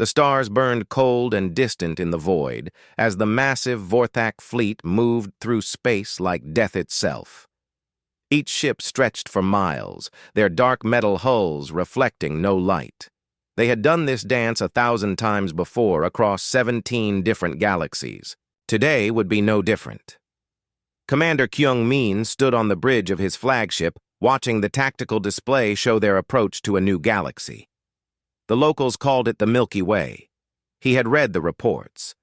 The stars burned cold and distant in the void as the massive Vorthak fleet moved through space like death itself. Each ship stretched for miles, their dark metal hulls reflecting no light. They had done this dance 1,000 times before across 17 different galaxies. Today would be no different. Commander Kyung-min stood on the bridge of his flagship, watching the tactical display show their approach to a new galaxy. The locals called it the Milky Way. He had read the reports.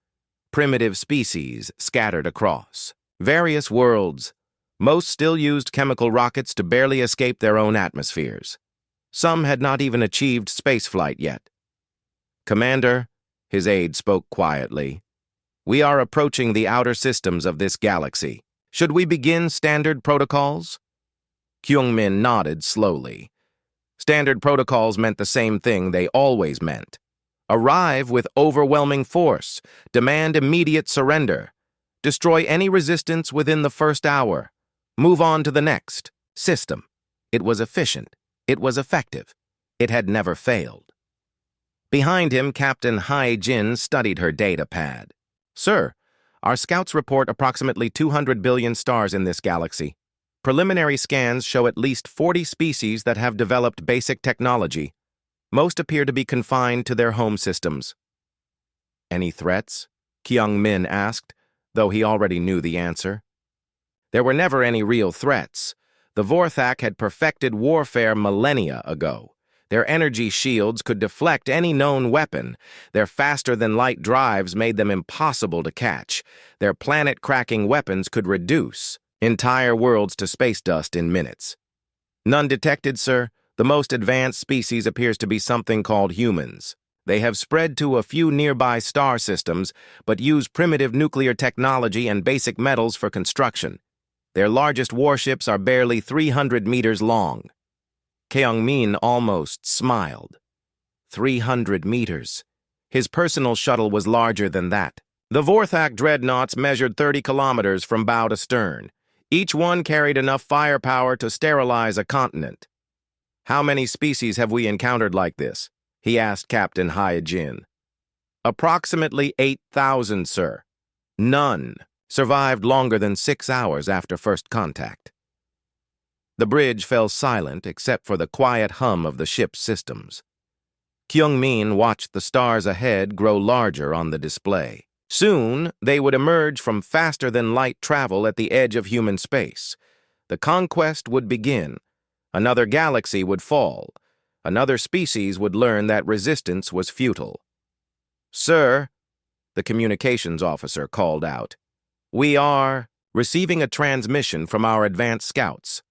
Primitive species scattered across. Various worlds. Most still used chemical rockets to barely escape their own atmospheres. Some had not even achieved spaceflight yet. "Commander," his aide spoke quietly, "we are approaching the outer systems of this galaxy. Should we begin standard protocols?" Kyung-min nodded slowly. Standard protocols meant the same thing they always meant. Arrive with overwhelming force. Demand immediate surrender. Destroy any resistance within the first hour. Move on to the next system. It was efficient. It was effective. It had never failed. Behind him, Captain Hai-jin studied her data pad. "Sir, our scouts report approximately 200 billion stars in this galaxy. Preliminary scans show at least 40 species that have developed basic technology. Most appear to be confined to their home systems." "Any threats?" Kyung-min asked, though he already knew the answer. There were never any real threats. The Vorthak had perfected warfare millennia ago. Their energy shields could deflect any known weapon. Their faster-than-light drives made them impossible to catch. Their planet-cracking weapons could reduce entire worlds to space dust in minutes. "None detected, sir. The most advanced species appears to be something called humans. They have spread to a few nearby star systems, but use primitive nuclear technology and basic metals for construction. Their largest warships are barely 300 meters long." Kyung-min almost smiled. 300 meters. His personal shuttle was larger than that. The Vorthak dreadnoughts measured 30 kilometers from bow to stern. Each one carried enough firepower to sterilize a continent. "How many species have we encountered like this?" he asked Captain Hai-jin. "Approximately 8,000, sir. None survived longer than 6 hours after first contact." The bridge fell silent except for the quiet hum of the ship's systems. Kyung-min watched the stars ahead grow larger on the display. Soon, they would emerge from faster-than-light travel at the edge of human space. The conquest would begin. Another galaxy would fall. Another species would learn that resistance was futile. "Sir," the communications officer called out, "we are receiving a transmission from our advanced scouts.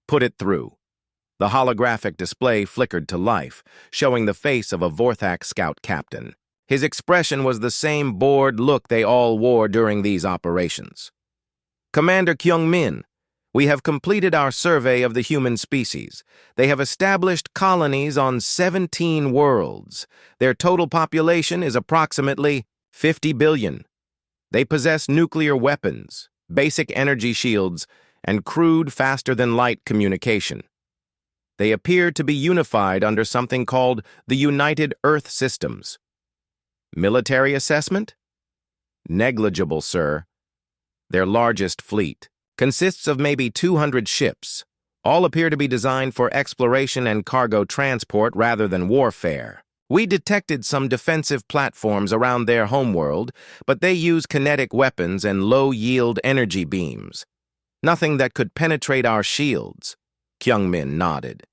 Put it through." The holographic display flickered to life, showing the face of a Vorthak scout captain. His expression was the same bored look they all wore during these operations. "Commander Kyung-min, we have completed our survey of the human species. They have established colonies on 17 worlds. Their total population is approximately 50 billion. They possess nuclear weapons, basic energy shields, and crude faster-than-light communication. They appear to be unified under something called the United Earth Systems. Military assessment? Negligible, sir. Their largest fleet consists of maybe 200 ships. All appear to be designed for exploration and cargo transport rather than warfare. We detected some defensive platforms around their homeworld, but they use kinetic weapons and low-yield energy beams. Nothing that could penetrate our shields." Kyung-min nodded.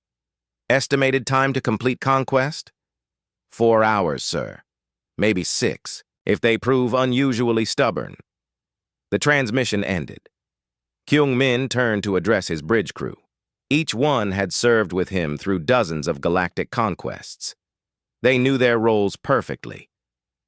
"Estimated time to complete conquest?" 4 hours, sir. Maybe 6, if they prove unusually stubborn." The transmission ended. Kyung-min turned to address his bridge crew. Each one had served with him through dozens of galactic conquests. They knew their roles perfectly.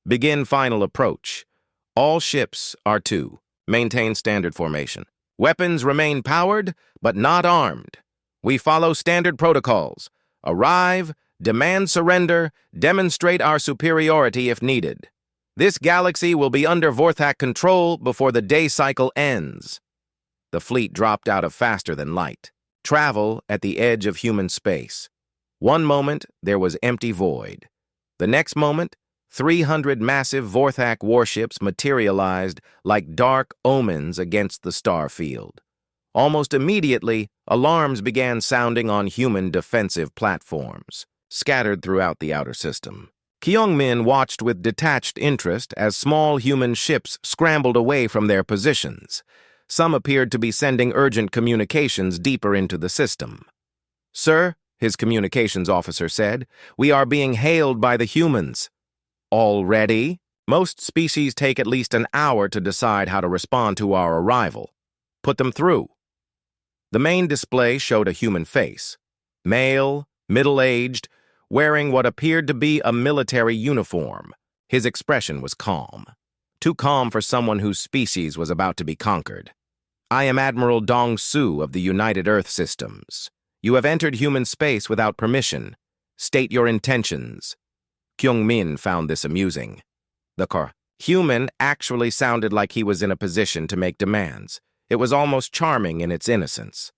"Begin final approach. All ships are to maintain standard formation. Weapons remain powered, but not armed. We follow standard protocols. Arrive, demand surrender, demonstrate our superiority if needed. This galaxy will be under Vorthak control before the day cycle ends." The fleet dropped out of faster-than-light. Travel at the edge of human space. One moment, there was empty void. The next moment, 300 massive Vorthak warships materialized like dark omens against the star field. Almost immediately, alarms began sounding on human defensive platforms, scattered throughout the outer system. Kyungmin watched with detached interest as small human ships scrambled away from their positions. Some appeared to be sending urgent communications deeper into the system. "Sir," his communications officer said, "we are being hailed by the humans." "Already?" "Most species take at least an hour to decide how to respond to our arrival." "Put them through." The main display showed a human face. Male, middle-aged, wearing what appeared to be a military uniform. His expression was calm. Too calm for someone whose species was about to be conquered. "I am Admiral Dong-Su of the United Earth Systems. You have entered human space without permission. State your intentions." Kyung-min found this amusing. The human actually sounded like he was in a position to make demands. It was almost charming in its innocence.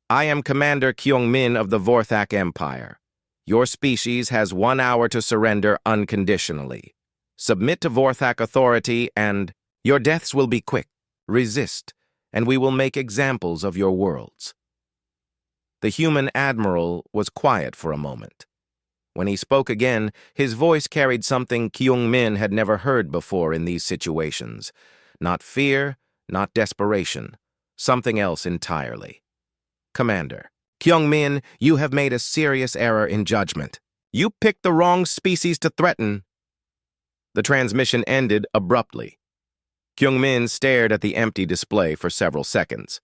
"I am Commander Kyung-min of the Vorthak Empire. Your species has 1 hour to surrender unconditionally. Submit to Vorthak authority and your deaths will be quick. Resist, and we will make examples of your worlds." The human admiral was quiet for a moment. When he spoke again, his voice carried something Kyung-min had never heard before in these situations. Not fear, not desperation. Something else entirely. "Commander, Kyung-min, you have made a serious error in judgment. You picked the wrong species to threaten." The transmission ended abruptly. Kyung-min stared at the empty display for several seconds.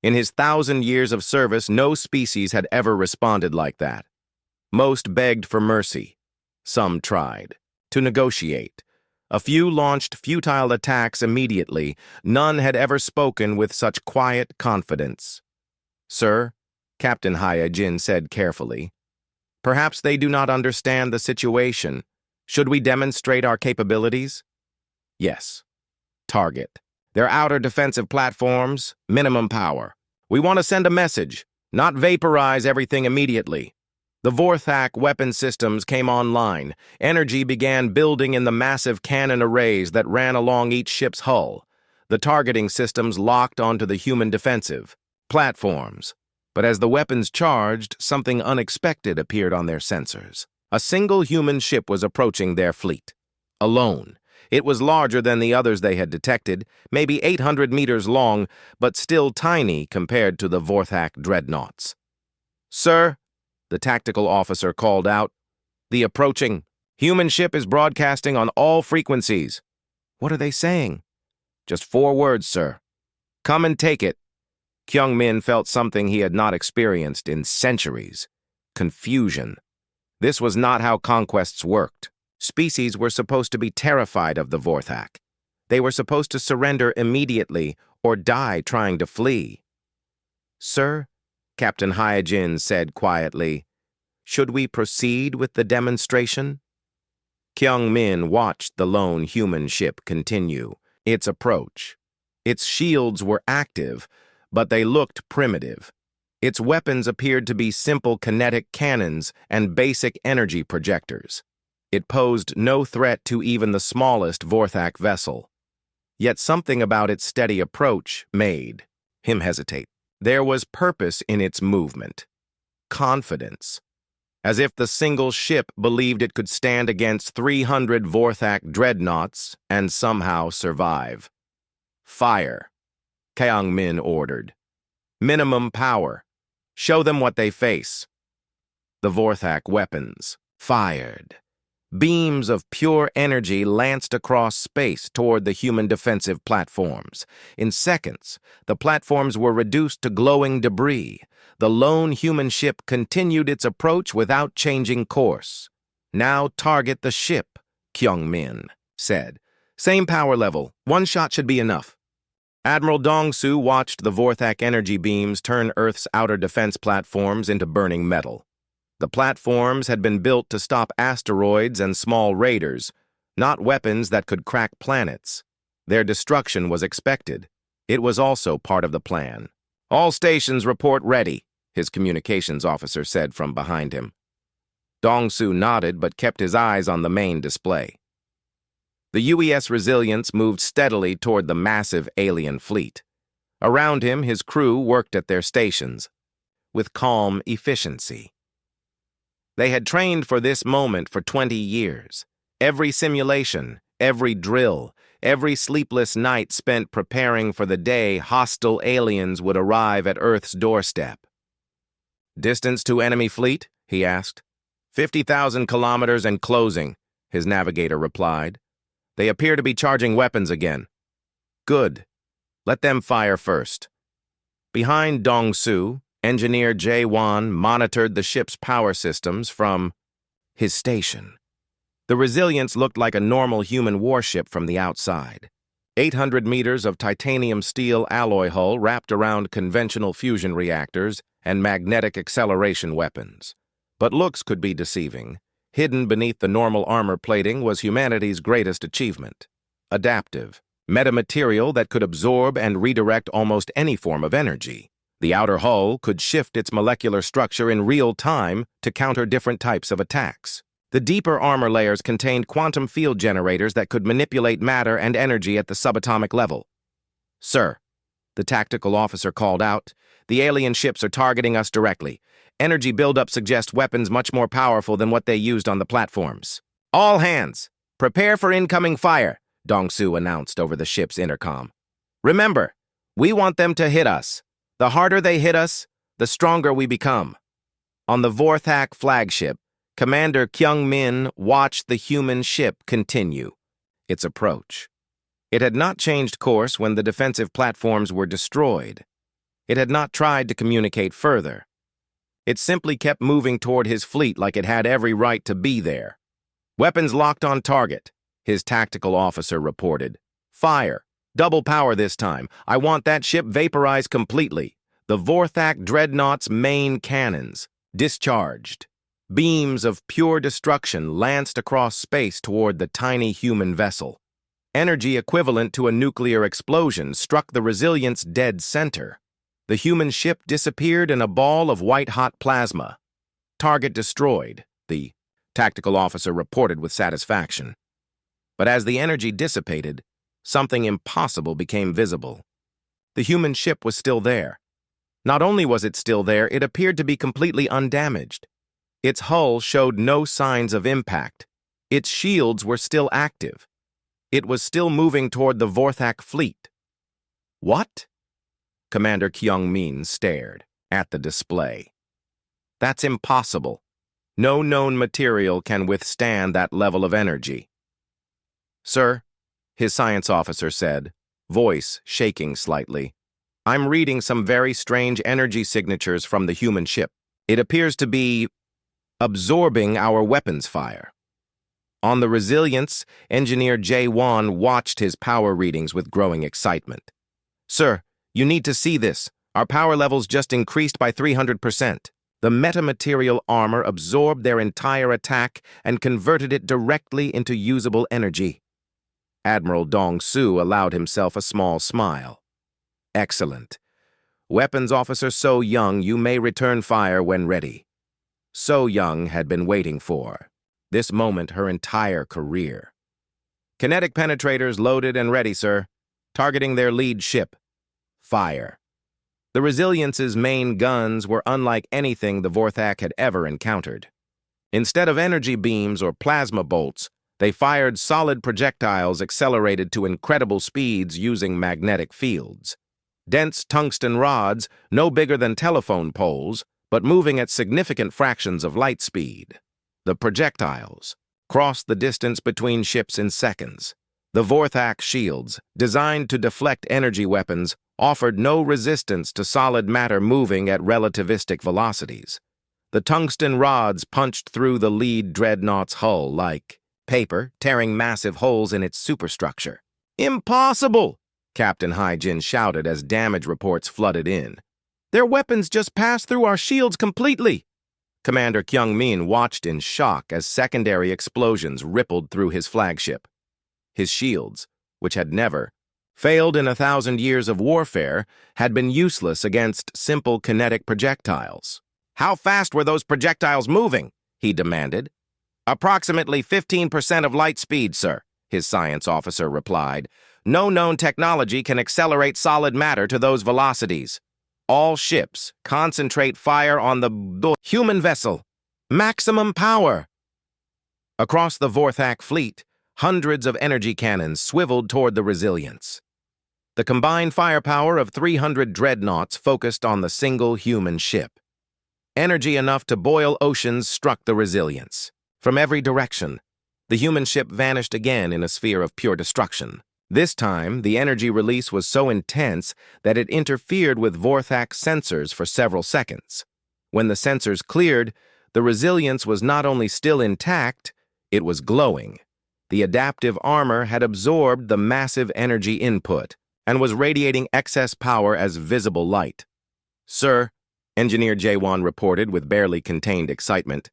In his 1,000 years of service, no species had ever responded like that. Most begged for mercy. Some tried to negotiate. A few launched futile attacks immediately. None had ever spoken with such quiet confidence. "Sir," Captain Hyejin said carefully, "perhaps they do not understand the situation. Should we demonstrate our capabilities?" "Yes." "Target their outer defensive platforms, minimum power. We want to send a message, not vaporize everything immediately." The Vorthak weapon systems came online. Energy began building in the massive cannon arrays that ran along each ship's hull. The targeting systems locked onto the human defensive platforms. But as the weapons charged, something unexpected appeared on their sensors. A single human ship was approaching their fleet. Alone. It was larger than the others they had detected, maybe 800 meters long, but still tiny compared to the Vorthak dreadnoughts. "Sir," the tactical officer called out, "the approaching human ship is broadcasting on all frequencies." "What are they saying?" "Just 4 words, sir. Come and take it." Kyung-min felt something he had not experienced in centuries. Confusion. This was not how conquests worked. Species were supposed to be terrified of the Vorthak. They were supposed to surrender immediately or die trying to flee. "Sir," Captain Hyejin said quietly, "should we proceed with the demonstration?" Kyung-min watched the lone human ship continue its approach. Its shields were active, but they looked primitive. Its weapons appeared to be simple kinetic cannons and basic energy projectors. It posed no threat to even the smallest Vorthak vessel. Yet something about its steady approach made him hesitate. There was purpose in its movement. Confidence. As if the single ship believed it could stand against 300 Vorthak dreadnoughts and somehow survive. "Fire," Kyung-min ordered. "Minimum power. Show them what they face." The Vorthak weapons fired. Beams of pure energy lanced across space toward the human defensive platforms. In seconds, the platforms were reduced to glowing debris. The lone human ship continued its approach without changing course. "Now target the ship," Kyung-min said. "Same power level. 1 shot should be enough." Admiral Dong-Su watched the Vorthak energy beams turn Earth's outer defense platforms into burning metal. The platforms had been built to stop asteroids and small raiders, not weapons that could crack planets. Their destruction was expected. It was also part of the plan. "All stations report ready," his communications officer said from behind him. Dong-Su nodded but kept his eyes on the main display. The UES Resilience moved steadily toward the massive alien fleet. Around him, his crew worked at their stations, with calm efficiency. They had trained for this moment for 20 years. Every simulation, every drill, every sleepless night spent preparing for the day hostile aliens would arrive at Earth's doorstep. "Distance to enemy fleet?" he asked. 50,000 kilometers and closing," his navigator replied. "They appear to be charging weapons again." "Good. Let them fire first." Behind Dong-Su, Engineer Jae-won monitored the ship's power systems from his station. The Resilience looked like a normal human warship from the outside. 800 meters of titanium steel alloy hull wrapped around conventional fusion reactors and magnetic acceleration weapons. But looks could be deceiving. Hidden beneath the normal armor plating was humanity's greatest achievement: adaptive, metamaterial that could absorb and redirect almost any form of energy. The outer hull could shift its molecular structure in real time to counter different types of attacks. The deeper armor layers contained quantum field generators that could manipulate matter and energy at the subatomic level. "Sir," the tactical officer called out, "the alien ships are targeting us directly. Energy buildup suggests weapons much more powerful than what they used on the platforms." "All hands, prepare for incoming fire," Dong-Su announced over the ship's intercom. "Remember, we want them to hit us. The harder they hit us, the stronger we become." On the Vorthak flagship, Commander Kyung-min watched the human ship continue its approach. It had not changed course when the defensive platforms were destroyed. It had not tried to communicate further. It simply kept moving toward his fleet like it had every right to be there. "Weapons locked on target," his tactical officer reported. "Fire. Double power this time. I want that ship vaporized completely. The Vorthak Dreadnought's main cannons discharged." Beams of pure destruction lanced across space toward the tiny human vessel. Energy equivalent to a nuclear explosion struck the Resilience's dead center. The human ship disappeared in a ball of white-hot plasma. "Target destroyed," the tactical officer reported with satisfaction. But as the energy dissipated, something impossible became visible. The human ship was still there. Not only was it still there, it appeared to be completely undamaged. Its hull showed no signs of impact. Its shields were still active. It was still moving toward the Vorthak fleet. "What?" Commander Kyung-min stared at the display. "That's impossible. No known material can withstand that level of energy." "Sir," his science officer said, voice shaking slightly, "I'm reading some very strange energy signatures from the human ship. It appears to be absorbing our weapons fire." On the Resilience, Engineer Jae-won watched his power readings with growing excitement. "Sir, you need to see this. Our power levels just increased by 300%. The metamaterial armor absorbed their entire attack and converted it directly into usable energy." Admiral Dong-Su allowed himself a small smile. "Excellent. Weapons Officer So Young, you may return fire when ready." So Young had been waiting for this moment her entire career. "Kinetic penetrators loaded and ready, sir. Targeting their lead ship. Fire." The Resilience's main guns were unlike anything the Vorthak had ever encountered. Instead of energy beams or plasma bolts, they fired solid projectiles accelerated to incredible speeds using magnetic fields. Dense tungsten rods, no bigger than telephone poles, but moving at significant fractions of light speed. The projectiles crossed the distance between ships in seconds. The Vorthak shields, designed to deflect energy weapons, offered no resistance to solid matter moving at relativistic velocities. The tungsten rods punched through the lead dreadnought's hull like paper, tearing massive holes in its superstructure. "Impossible!" Captain Haijin shouted as damage reports flooded in. "Their weapons just passed through our shields completely." Commander Kyung-min watched in shock as secondary explosions rippled through his flagship. His shields, which had never failed in 1,000 years of warfare, had been useless against simple kinetic projectiles. "How fast were those projectiles moving?" he demanded. "Approximately 15% of light speed, sir," his science officer replied. No known technology can accelerate solid matter to those velocities. All ships concentrate fire on the human vessel. Maximum power! Across the Vorthak fleet, hundreds of energy cannons swiveled toward the Resilience. The combined firepower of 300 dreadnoughts focused on the single human ship. Energy enough to boil oceans struck the Resilience. From every direction, the human ship vanished again in a sphere of pure destruction. This time, the energy release was so intense that it interfered with Vorthak's sensors for several seconds. When the sensors cleared, the Resilience was not only still intact, it was glowing. The adaptive armor had absorbed the massive energy input and was radiating excess power as visible light. Sir, Engineer J1 reported with barely contained excitement,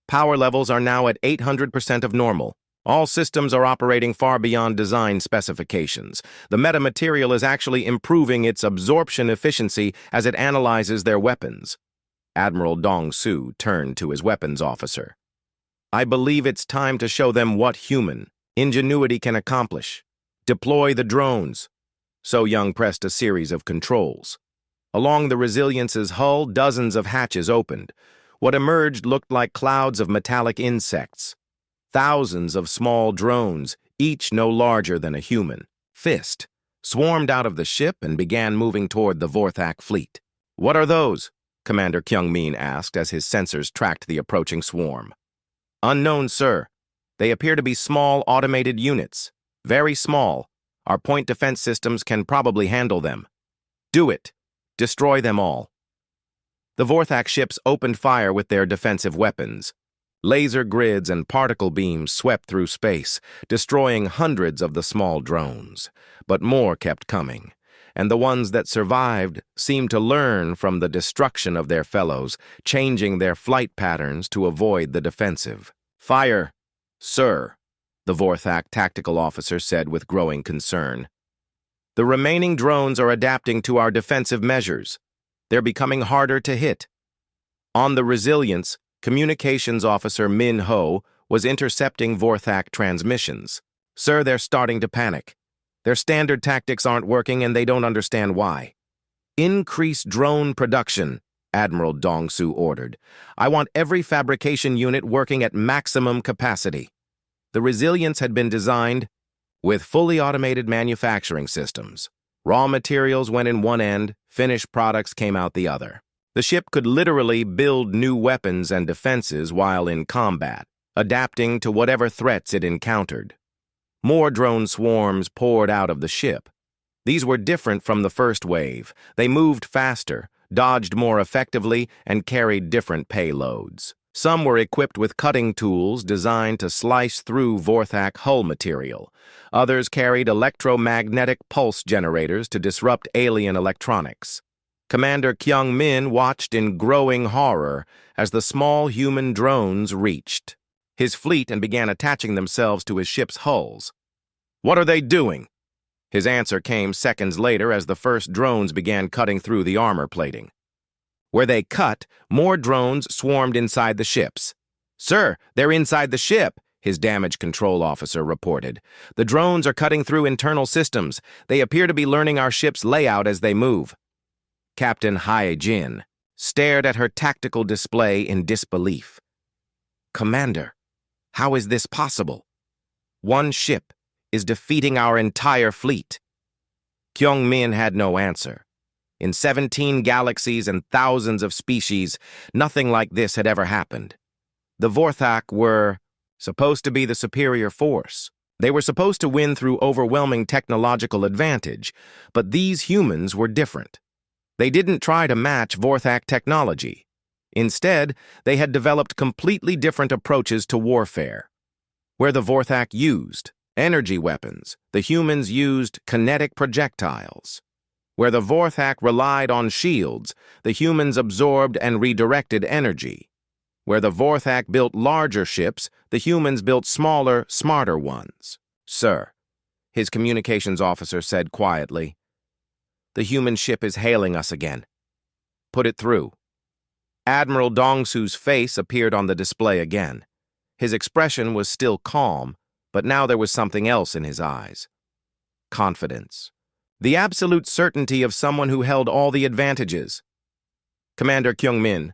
power levels are now at 800% of normal. All systems are operating far beyond design specifications. The metamaterial is actually improving its absorption efficiency as it analyzes their weapons. Admiral Dong Su turned to his weapons officer. I believe it's time to show them what human ingenuity can accomplish. Deploy the drones. So Young pressed a series of controls. Along the Resilience's hull, dozens of hatches opened. What emerged looked like clouds of metallic insects. Thousands of small drones, each no larger than a human fist, swarmed out of the ship and began moving toward the Vorthak fleet. What are those? Commander Kyung-min asked as his sensors tracked the approaching swarm. Unknown, sir. They appear to be small automated units. Very small. Our point defense systems can probably handle them. Do it. Destroy them all. The Vorthak ships opened fire with their defensive weapons. Laser grids and particle beams swept through space, destroying hundreds of the small drones. But more kept coming, and the ones that survived seemed to learn from the destruction of their fellows, changing their flight patterns to avoid the defensive. Fire, sir, the Vorthak tactical officer said with growing concern. The remaining drones are adapting to our defensive measures. They're becoming harder to hit. On the Resilience, Communications Officer Min Ho was intercepting Vorthak transmissions. Sir, they're starting to panic. Their standard tactics aren't working and they don't understand why. Increase drone production, Admiral Dong Su ordered. I want every fabrication unit working at maximum capacity. The Resilience had been designed with fully automated manufacturing systems. Raw materials went in one end, finished products came out the other. The ship could literally build new weapons and defenses while in combat, adapting to whatever threats it encountered. More drone swarms poured out of the ship. These were different from the first wave. They moved faster, dodged more effectively, and carried different payloads. Some were equipped with cutting tools designed to slice through Vorthak hull material. Others carried electromagnetic pulse generators to disrupt alien electronics. Commander Kyung-min watched in growing horror as the small human drones reached his fleet and began attaching themselves to his ship's hulls. What are they doing? His answer came seconds later as the first drones began cutting through the armor plating. Where they cut, more drones swarmed inside the ships. Sir, they're inside the ship, his damage control officer reported. The drones are cutting through internal systems. They appear to be learning our ship's layout as they move. Captain Hai Jin stared at her tactical display in disbelief. Commander, how is this possible? One ship is defeating our entire fleet. Kyung-min had no answer. In 17 galaxies and thousands of species, nothing like this had ever happened. The Vorthak were supposed to be the superior force. They were supposed to win through overwhelming technological advantage, but these humans were different. They didn't try to match Vorthak technology. Instead, they had developed completely different approaches to warfare. Where the Vorthak used energy weapons, the humans used kinetic projectiles. Where the Vorthak relied on shields, the humans absorbed and redirected energy. Where the Vorthak built larger ships, the humans built smaller, smarter ones. Sir, his communications officer said quietly, the human ship is hailing us again. Put it through. Admiral Dong Su's face appeared on the display again. His expression was still calm, but now there was something else in his eyes. Confidence. The absolute certainty of someone who held all the advantages. Commander Kyung-min,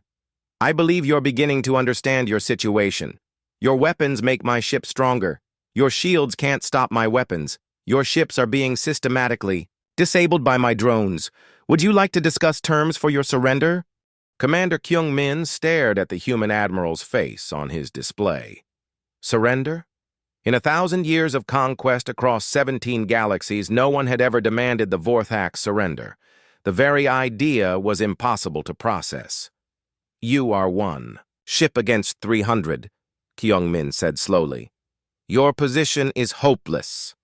I believe you're beginning to understand your situation. Your weapons make my ship stronger. Your shields can't stop my weapons. Your ships are being systematically disabled by my drones. Would you like to discuss terms for your surrender? Commander Kyung-min stared at the human admiral's face on his display. Surrender? In 1,000 years of conquest across 17 galaxies, no one had ever demanded the Vorthak's surrender. The very idea was impossible to process. You are one. Ship against 300, Kyung-min said slowly. Your position is hopeless.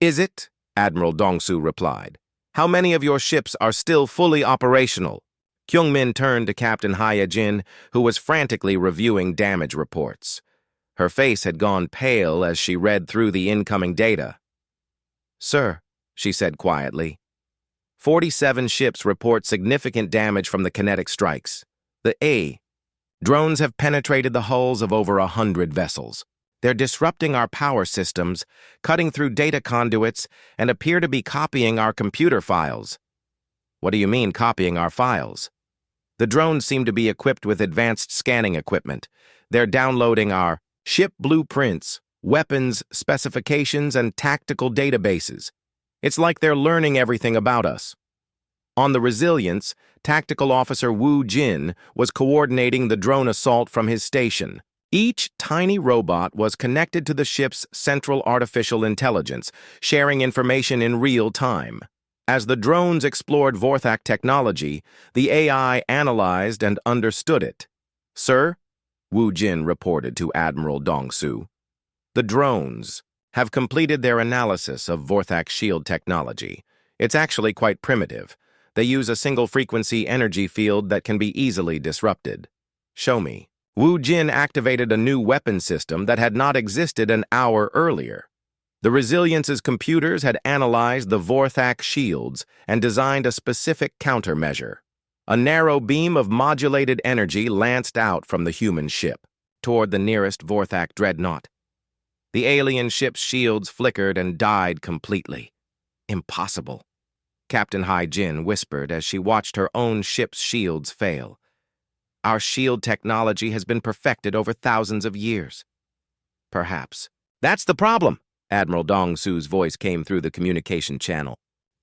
Is it? Admiral Dong-Su replied. How many of your ships are still fully operational? Kyung-min turned to Captain Hye-jin, who was frantically reviewing damage reports. Her face had gone pale as she read through the incoming data. Sir, she said quietly, 47 ships report significant damage from the kinetic strikes. Drones have penetrated the hulls of over 100 vessels. They're disrupting our power systems, cutting through data conduits, and appear to be copying our computer files. What do you mean, copying our files? The drones seem to be equipped with advanced scanning equipment. They're downloading our ship blueprints, weapons, specifications, and tactical databases. It's like they're learning everything about us. On the Resilience, Tactical Officer Woo Jin was coordinating the drone assault from his station. Each tiny robot was connected to the ship's central artificial intelligence, sharing information in real time. As the drones explored Vorthak technology, the AI analyzed and understood it. Sir, Woo Jin reported to Admiral Dong-Su, the drones have completed their analysis of Vorthak's shield technology. It's actually quite primitive. They use a single-frequency energy field that can be easily disrupted. Show me. Woo Jin activated a new weapon system that had not existed an hour earlier. The Resilience's computers had analyzed the Vorthak shields and designed a specific countermeasure. A narrow beam of modulated energy lanced out from the human ship toward the nearest Vorthak dreadnought. The alien ship's shields flickered and died completely. Impossible, Captain Hye-jin whispered as she watched her own ship's shields fail. Our shield technology has been perfected over thousands of years. Perhaps. That's the problem, Admiral Dong-Su's voice came through the communication channel.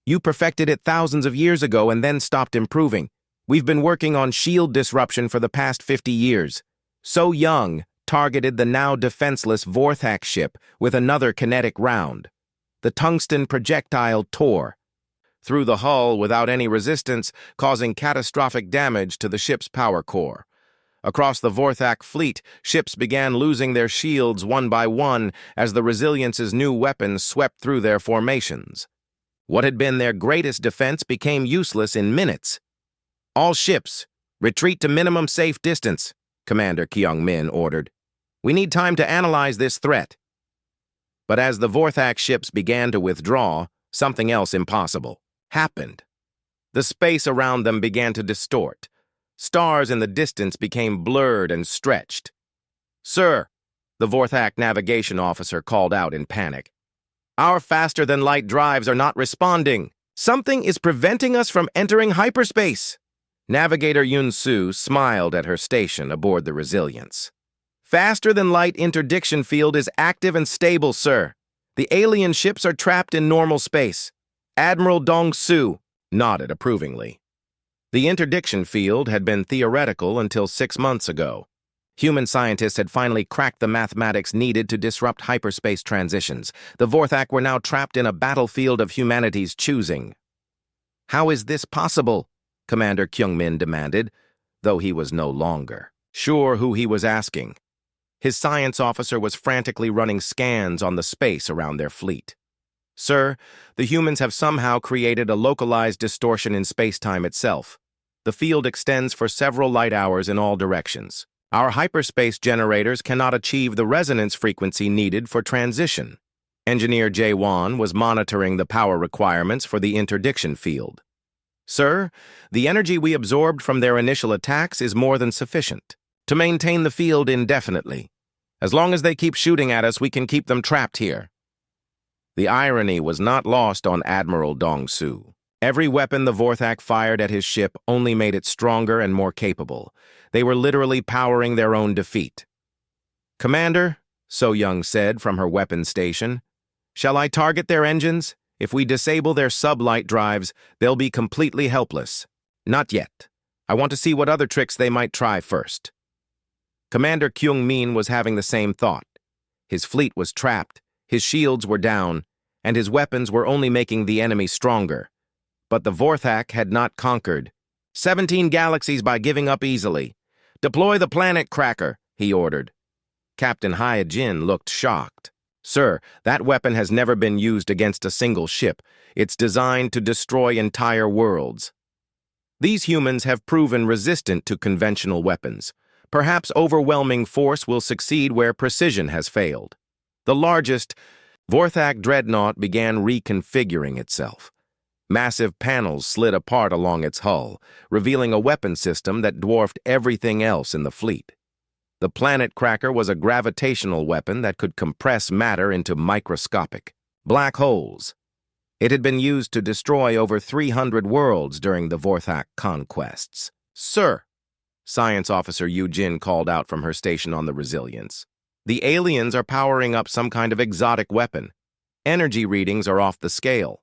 You perfected it thousands of years ago and then stopped improving. We've been working on shield disruption for the past 50 years. So Young targeted the now defenseless Vorthak ship with another kinetic round. The tungsten projectile tore through the hull without any resistance, causing catastrophic damage to the ship's power core. Across the Vorthak fleet, ships began losing their shields one by one as the Resilience's new weapons swept through their formations. What had been their greatest defense became useless in minutes. All ships, retreat to minimum safe distance, Commander Kyung-min ordered. We need time to analyze this threat. But as the Vorthak ships began to withdraw, something else impossible happened. The space around them began to distort. Stars in the distance became blurred and stretched. Sir, the Vorthak navigation officer called out in panic. Our faster-than-light drives are not responding. Something is preventing us from entering hyperspace. Navigator Yun-Su smiled at her station aboard the Resilience. Faster-than-light interdiction field is active and stable, sir. The alien ships are trapped in normal space. Admiral Dong-Su nodded approvingly. The interdiction field had been theoretical until 6 months ago. Human scientists had finally cracked the mathematics needed to disrupt hyperspace transitions. The Vorthak were now trapped in a battlefield of humanity's choosing. How is this possible? Commander Kyung-min demanded, though he was no longer sure who he was asking. His science officer was frantically running scans on the space around their fleet. Sir, the humans have somehow created a localized distortion in space-time itself. The field extends for several light hours in all directions. Our hyperspace generators cannot achieve the resonance frequency needed for transition. Engineer Jae-won was monitoring the power requirements for the interdiction field. Sir, the energy we absorbed from their initial attacks is more than sufficient to maintain the field indefinitely. As long as they keep shooting at us, we can keep them trapped here. The irony was not lost on Admiral Dong-Su. Every weapon the Vorthak fired at his ship only made it stronger and more capable. They were literally powering their own defeat. "Commander," So-Young said from her weapons station, "shall I target their engines? If we disable their sublight drives, they'll be completely helpless." "Not yet. I want to see what other tricks they might try first." Commander Kyung-min was having the same thought. His fleet was trapped, his shields were down, and his weapons were only making the enemy stronger. But the Vorthak had not conquered. 17 galaxies by giving up easily. "Deploy the planet cracker," he ordered. Captain Hyojin looked shocked. "Sir, that weapon has never been used against a single ship. It's designed to destroy entire worlds." "These humans have proven resistant to conventional weapons. Perhaps overwhelming force will succeed where precision has failed." The largest Vorthak dreadnought began reconfiguring itself. Massive panels slid apart along its hull, revealing a weapon system that dwarfed everything else in the fleet. The planet cracker was a gravitational weapon that could compress matter into microscopic black holes. It had been used to destroy over 300 worlds during the Vorthak conquests. "Sir," Science Officer Yu-Jin called out from her station on the Resilience, "the aliens are powering up some kind of exotic weapon. Energy readings are off the scale."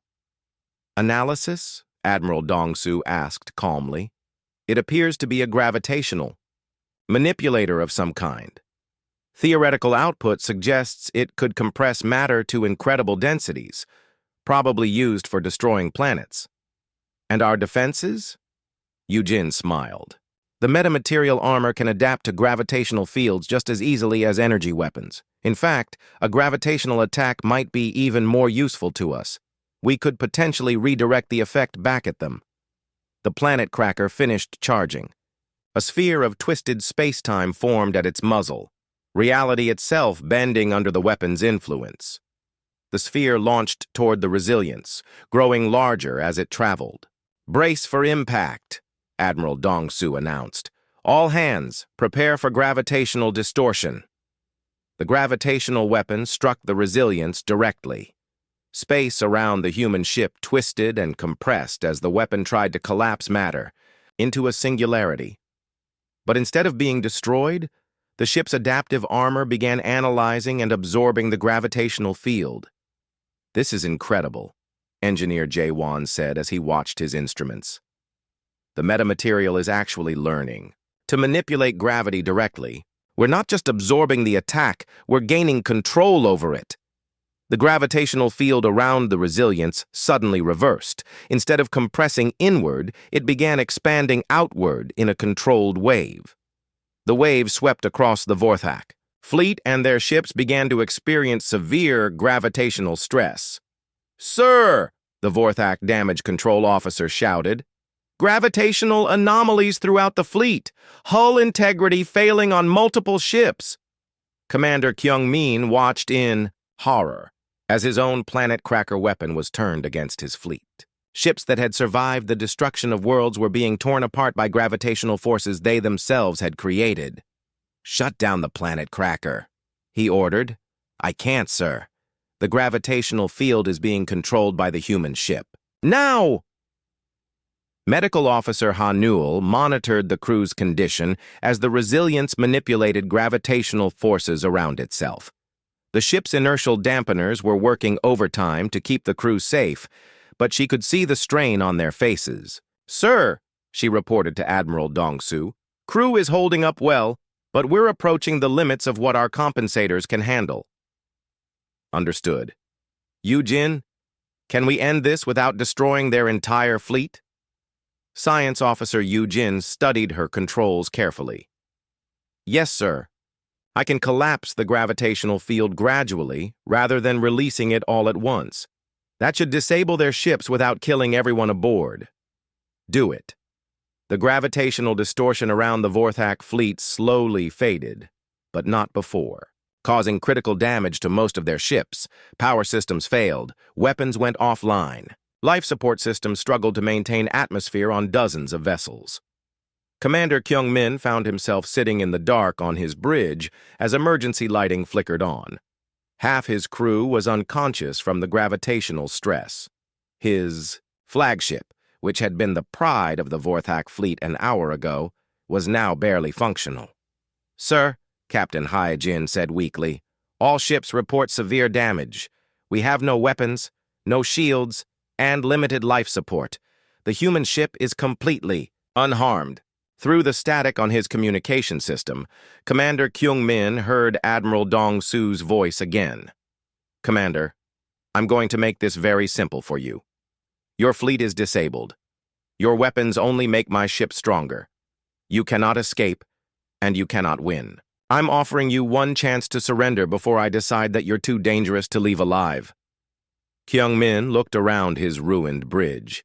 "Analysis?" Admiral Dong-Su asked calmly. "It appears to be a gravitational manipulator of some kind. Theoretical output suggests it could compress matter to incredible densities, probably used for destroying planets." "And our defenses?" Yu-Jin smiled. "The metamaterial armor can adapt to gravitational fields just as easily as energy weapons. In fact, a gravitational attack might be even more useful to us. We could potentially redirect the effect back at them." The planet cracker finished charging. A sphere of twisted space-time formed at its muzzle, reality itself bending under the weapon's influence. The sphere launched toward the Resilience, growing larger as it traveled. "Brace for impact," Admiral Dong-Su announced. "All hands, prepare for gravitational distortion." The gravitational weapon struck the Resilience directly. Space around the human ship twisted and compressed as the weapon tried to collapse matter into a singularity. But instead of being destroyed, the ship's adaptive armor began analyzing and absorbing the gravitational field. "This is incredible," Engineer Jae-won said as he watched his instruments. "The metamaterial is actually learning to manipulate gravity directly. We're not just absorbing the attack, we're gaining control over it." The gravitational field around the Resilience suddenly reversed. Instead of compressing inward, it began expanding outward in a controlled wave. The wave swept across the Vorthak. Fleet and their ships began to experience severe gravitational stress. "Sir," the Vorthak damage control officer shouted, "gravitational anomalies throughout the fleet. Hull integrity failing on multiple ships." Commander Kyung-min watched in horror as his own planet cracker weapon was turned against his fleet. Ships that had survived the destruction of worlds were being torn apart by gravitational forces they themselves had created. "Shut down the planet cracker," he ordered. "I can't, sir. The gravitational field is being controlled by the human ship." "Now!" Medical Officer Ha-Newell monitored the crew's condition as the Resilience manipulated gravitational forces around itself. The ship's inertial dampeners were working overtime to keep the crew safe, but she could see the strain on their faces. "Sir," she reported to Admiral Dong-Su, "crew is holding up well, but we're approaching the limits of what our compensators can handle." "Understood. Yu-Jin, can we end this without destroying their entire fleet?" Science Officer Yu-Jin studied her controls carefully. "Yes, sir. I can collapse the gravitational field gradually rather than releasing it all at once. That should disable their ships without killing everyone aboard." "Do it." The gravitational distortion around the Vorthak fleet slowly faded, but not before, causing critical damage to most of their ships. Power systems failed, weapons went offline. Life support systems struggled to maintain atmosphere on dozens of vessels. Commander Kyung-min found himself sitting in the dark on his bridge as emergency lighting flickered on. Half his crew was unconscious from the gravitational stress. His flagship, which had been the pride of the Vorthak fleet an hour ago, was now barely functional. "Sir," Captain Hyojin said weakly, "all ships report severe damage. We have no weapons, no shields, and limited life support. The human ship is completely unharmed." Through the static on his communication system, Commander Kyung-min heard Admiral Dong-Su's voice again. "Commander, I'm going to make this very simple for you. Your fleet is disabled. Your weapons only make my ship stronger. You cannot escape, and you cannot win. I'm offering you one chance to surrender before I decide that you're too dangerous to leave alive." Kyung-min looked around his ruined bridge.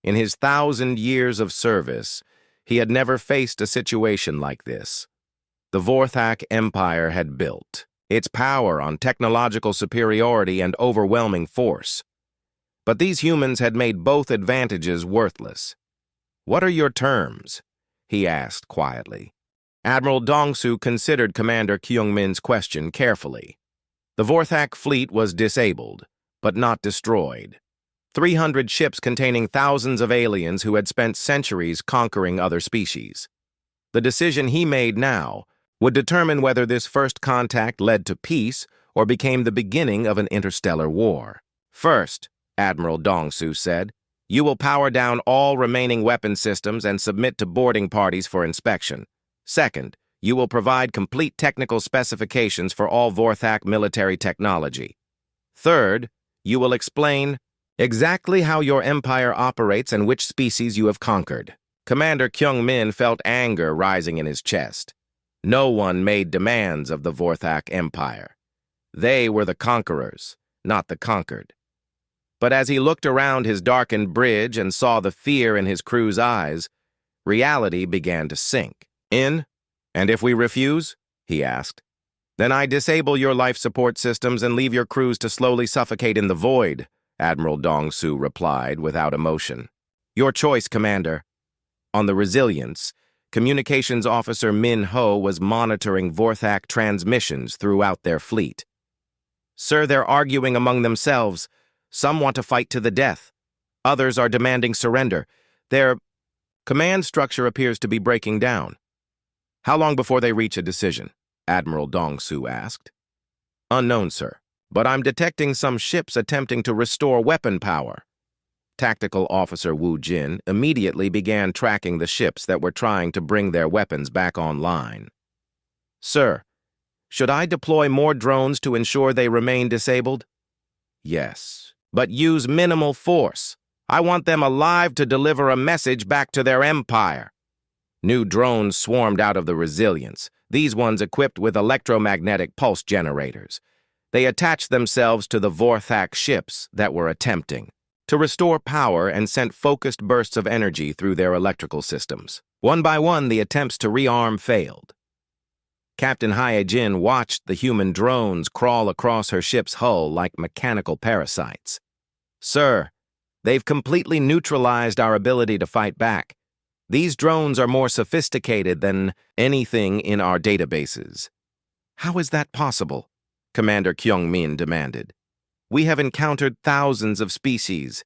In his 1,000 years of service, he had never faced a situation like this. The Vorthak Empire had built its power on technological superiority and overwhelming force. But these humans had made both advantages worthless. "What are your terms?" he asked quietly. Admiral Dong-Su considered Commander Kyung-min's question carefully. The Vorthak fleet was disabled, but not destroyed. 300 ships containing thousands of aliens who had spent centuries conquering other species. The decision he made now would determine whether this first contact led to peace or became the beginning of an interstellar war. "First," Admiral Dong-Su said, "you will power down all remaining weapon systems and submit to boarding parties for inspection. Second, you will provide complete technical specifications for all Vorthak military technology. Third, you will explain exactly how your empire operates and which species you have conquered." Commander Kyung-min felt anger rising in his chest. No one made demands of the Vorthak Empire. They were the conquerors, not the conquered. But as he looked around his darkened bridge and saw the fear in his crew's eyes, reality began to sink in. "And if we refuse?" he asked. "Then I disable your life support systems and leave your crews to slowly suffocate in the void," Admiral Dong-Su replied without emotion. "Your choice, Commander." On the Resilience, Communications Officer Min Ho was monitoring Vorthak transmissions throughout their fleet. "Sir, they're arguing among themselves. Some want to fight to the death. Others are demanding surrender. Their command structure appears to be breaking down." "How long before they reach a decision?" Admiral Dong-Su asked. "Unknown, sir. But I'm detecting some ships attempting to restore weapon power." Tactical Officer Wu Jin immediately began tracking the ships that were trying to bring their weapons back online. "Sir, should I deploy more drones to ensure they remain disabled?" "Yes, but use minimal force. I want them alive to deliver a message back to their empire." New drones swarmed out of the Resilience, these ones equipped with electromagnetic pulse generators. They attached themselves to the Vorthak ships that were attempting to restore power and sent focused bursts of energy through their electrical systems. One by one, the attempts to rearm failed. Captain Hyojin watched the human drones crawl across her ship's hull like mechanical parasites. "Sir, they've completely neutralized our ability to fight back. These drones are more sophisticated than anything in our databases." "How is that possible?" Commander Kyung-min demanded. "We have encountered thousands of species.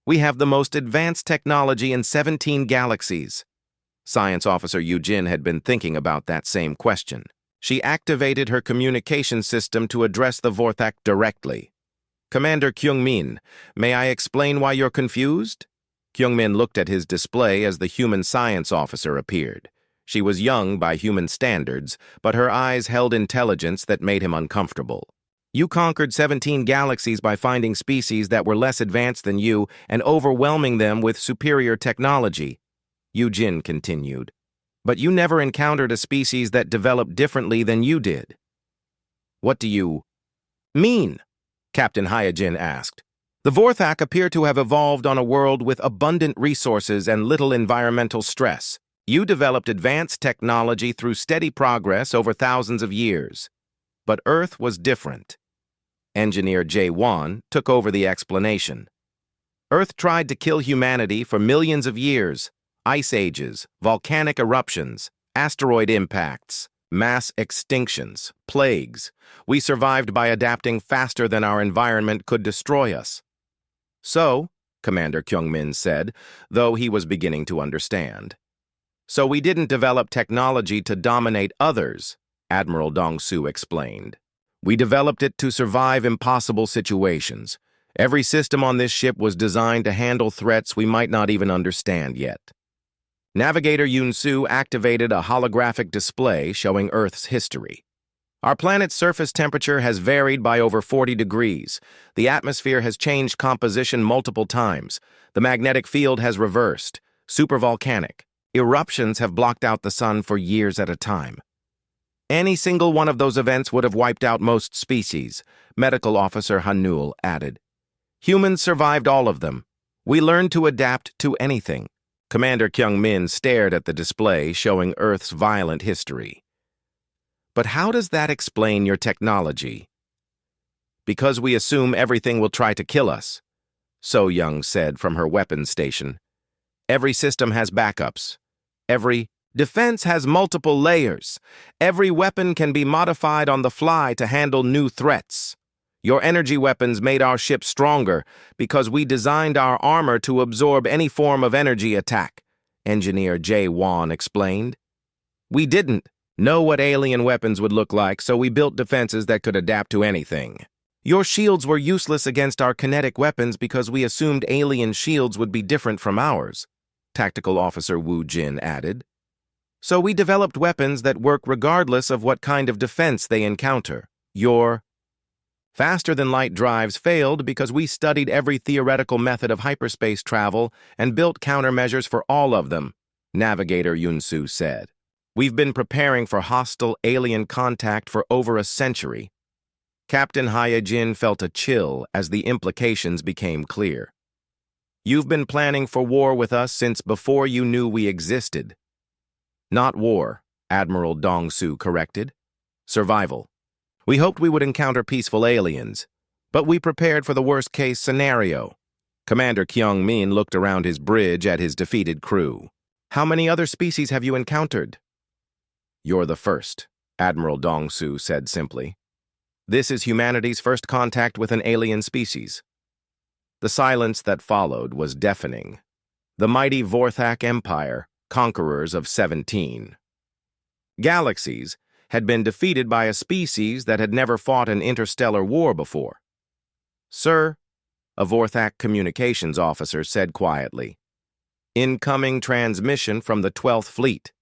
We have the most advanced technology in 17 galaxies." Science Officer Yujin had been thinking about that same question. She activated her communication system to address the Vorthak directly. "Commander Kyung-min, may I explain why you're confused?" Kyung-min looked at his display as the human science officer appeared. She was young by human standards, but her eyes held intelligence that made him uncomfortable. "You conquered 17 galaxies by finding species that were less advanced than you and overwhelming them with superior technology," Yujin continued. "But you never encountered a species that developed differently than you did." "What do you mean?" Captain Hyojin asked. "The Vorthak appear to have evolved on a world with abundant resources and little environmental stress. You developed advanced technology through steady progress over thousands of years. But Earth was different." Engineer Jae-won took over the explanation. "Earth tried to kill humanity for millions of years, ice ages, volcanic eruptions, asteroid impacts, mass extinctions, plagues. We survived by adapting faster than our environment could destroy us. So, Commander Kyung-min said, though he was beginning to understand. So we didn't develop technology to dominate others, Admiral Dong-Su explained. We developed it to survive impossible situations. Every system on this ship was designed to handle threats we might not even understand yet. Navigator Yun-Su activated a holographic display showing Earth's history. Our planet's surface temperature has varied by over 40 degrees. The atmosphere has changed composition multiple times. The magnetic field has reversed. Supervolcanic. Eruptions have blocked out the sun for years at a time. Any single one of those events would have wiped out most species, Medical Officer Hanul added. Humans survived all of them. We learned to adapt to anything. Commander Kyung-min stared at the display showing Earth's violent history. But how does that explain your technology? Because we assume everything will try to kill us, So Young said from her weapons station. Every system has backups. Every defense has multiple layers. Every weapon can be modified on the fly to handle new threats. Your energy weapons made our ship stronger because we designed our armor to absorb any form of energy attack, Engineer Jae Won explained. We didn't know what alien weapons would look like, so we built defenses that could adapt to anything. Your shields were useless against our kinetic weapons because we assumed alien shields would be different from ours, Tactical Officer Woo Jin added. So we developed weapons that work regardless of what kind of defense they encounter. Your faster-than-light drives failed because we studied every theoretical method of hyperspace travel and built countermeasures for all of them, Navigator Yun-Su said. We've been preparing for hostile alien contact for over a century. Captain Hyejin felt a chill as the implications became clear. You've been planning for war with us since before you knew we existed. Not war, Admiral Dong-Su corrected. Survival. We hoped we would encounter peaceful aliens, but we prepared for the worst-case scenario. Commander Kyung-min looked around his bridge at his defeated crew. How many other species have you encountered? You're the first, Admiral Dong-Su said simply. This is humanity's first contact with an alien species. The silence that followed was deafening. The mighty Vorthak Empire, conquerors of 17. Galaxies had been defeated by a species that had never fought an interstellar war before. Sir, a Vorthak communications officer said quietly. Incoming transmission from the 12th Fleet.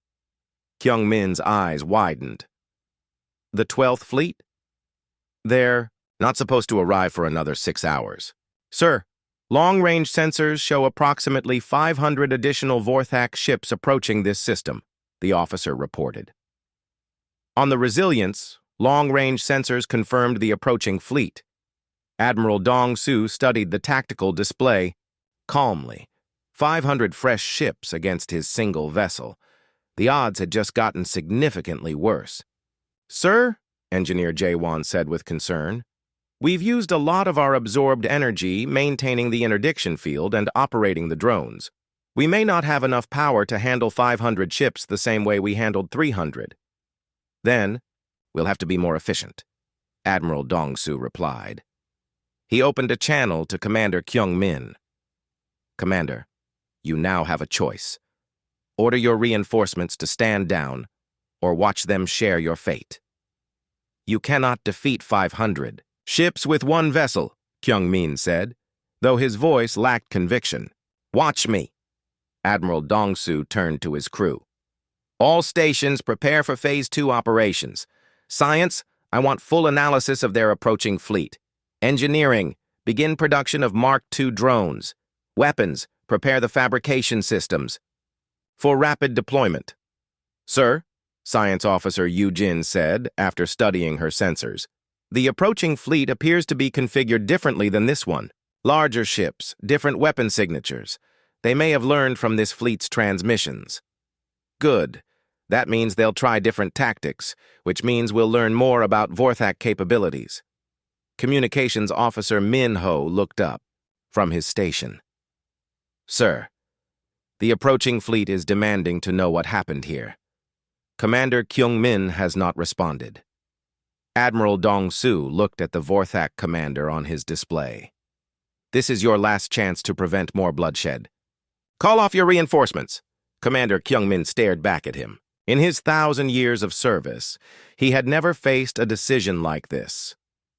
Kyung-min's eyes widened. The 12th Fleet? They're not supposed to arrive for another 6 hours. Sir, long-range sensors show approximately 500 additional Vorthak ships approaching this system, the officer reported. On the Resilience, long-range sensors confirmed the approaching fleet. Admiral Dong-Su studied the tactical display calmly. 500 fresh ships against his single vessel. The odds had just gotten significantly worse. Sir, Engineer Jae-won said with concern, we've used a lot of our absorbed energy maintaining the interdiction field and operating the drones. We may not have enough power to handle 500 ships the same way we handled 300. Then, we'll have to be more efficient, Admiral Dong-Su replied. He opened a channel to Commander Kyung-min. Commander, you now have a choice. Order your reinforcements to stand down, or watch them share your fate. You cannot defeat 500 ships with one vessel, Kyung-min said, though his voice lacked conviction. Watch me. Admiral Dong-Su turned to his crew. All stations prepare for Phase 2 operations. Science, I want full analysis of their approaching fleet. Engineering, begin production of Mark II drones. Weapons, prepare the fabrication systems. For rapid deployment. Sir, Science Officer Yu Jin said after studying her sensors, the approaching fleet appears to be configured differently than this one. Larger ships, different weapon signatures. They may have learned from this fleet's transmissions. Good. That means they'll try different tactics, which means we'll learn more about Vorthak capabilities. Communications Officer Min Ho looked up from his station. Sir, The approaching fleet is demanding to know what happened here. Commander Kyung-min has not responded. Admiral Dong-Su looked at the Vorthak commander on his display. This is your last chance to prevent more bloodshed. Call off your reinforcements. Commander Kyung-min stared back at him. In his 1,000 years of service, he had never faced a decision like this.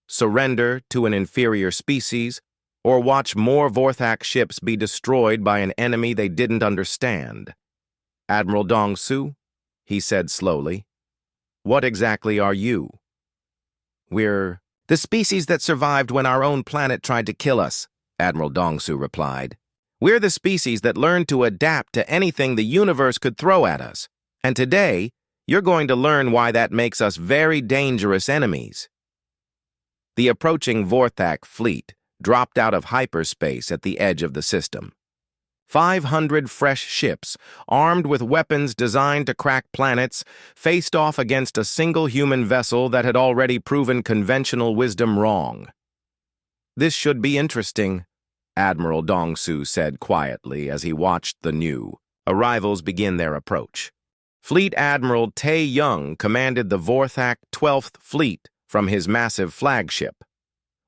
Surrender to an inferior species, or watch more Vorthak ships be destroyed by an enemy they didn't understand. Admiral Dong-Su, he said slowly, what exactly are you? We're the species that survived when our own planet tried to kill us, Admiral Dong-Su replied. We're the species that learned to adapt to anything the universe could throw at us. And today, you're going to learn why that makes us very dangerous enemies. The approaching Vorthak fleet dropped out of hyperspace at the edge of the system. 500 fresh ships, armed with weapons designed to crack planets, faced off against a single human vessel that had already proven conventional wisdom wrong. This should be interesting, Admiral Dong-Su said quietly as he watched the new arrivals begin their approach. Fleet Admiral Tae-young commanded the Vorthak 12th Fleet from his massive flagship.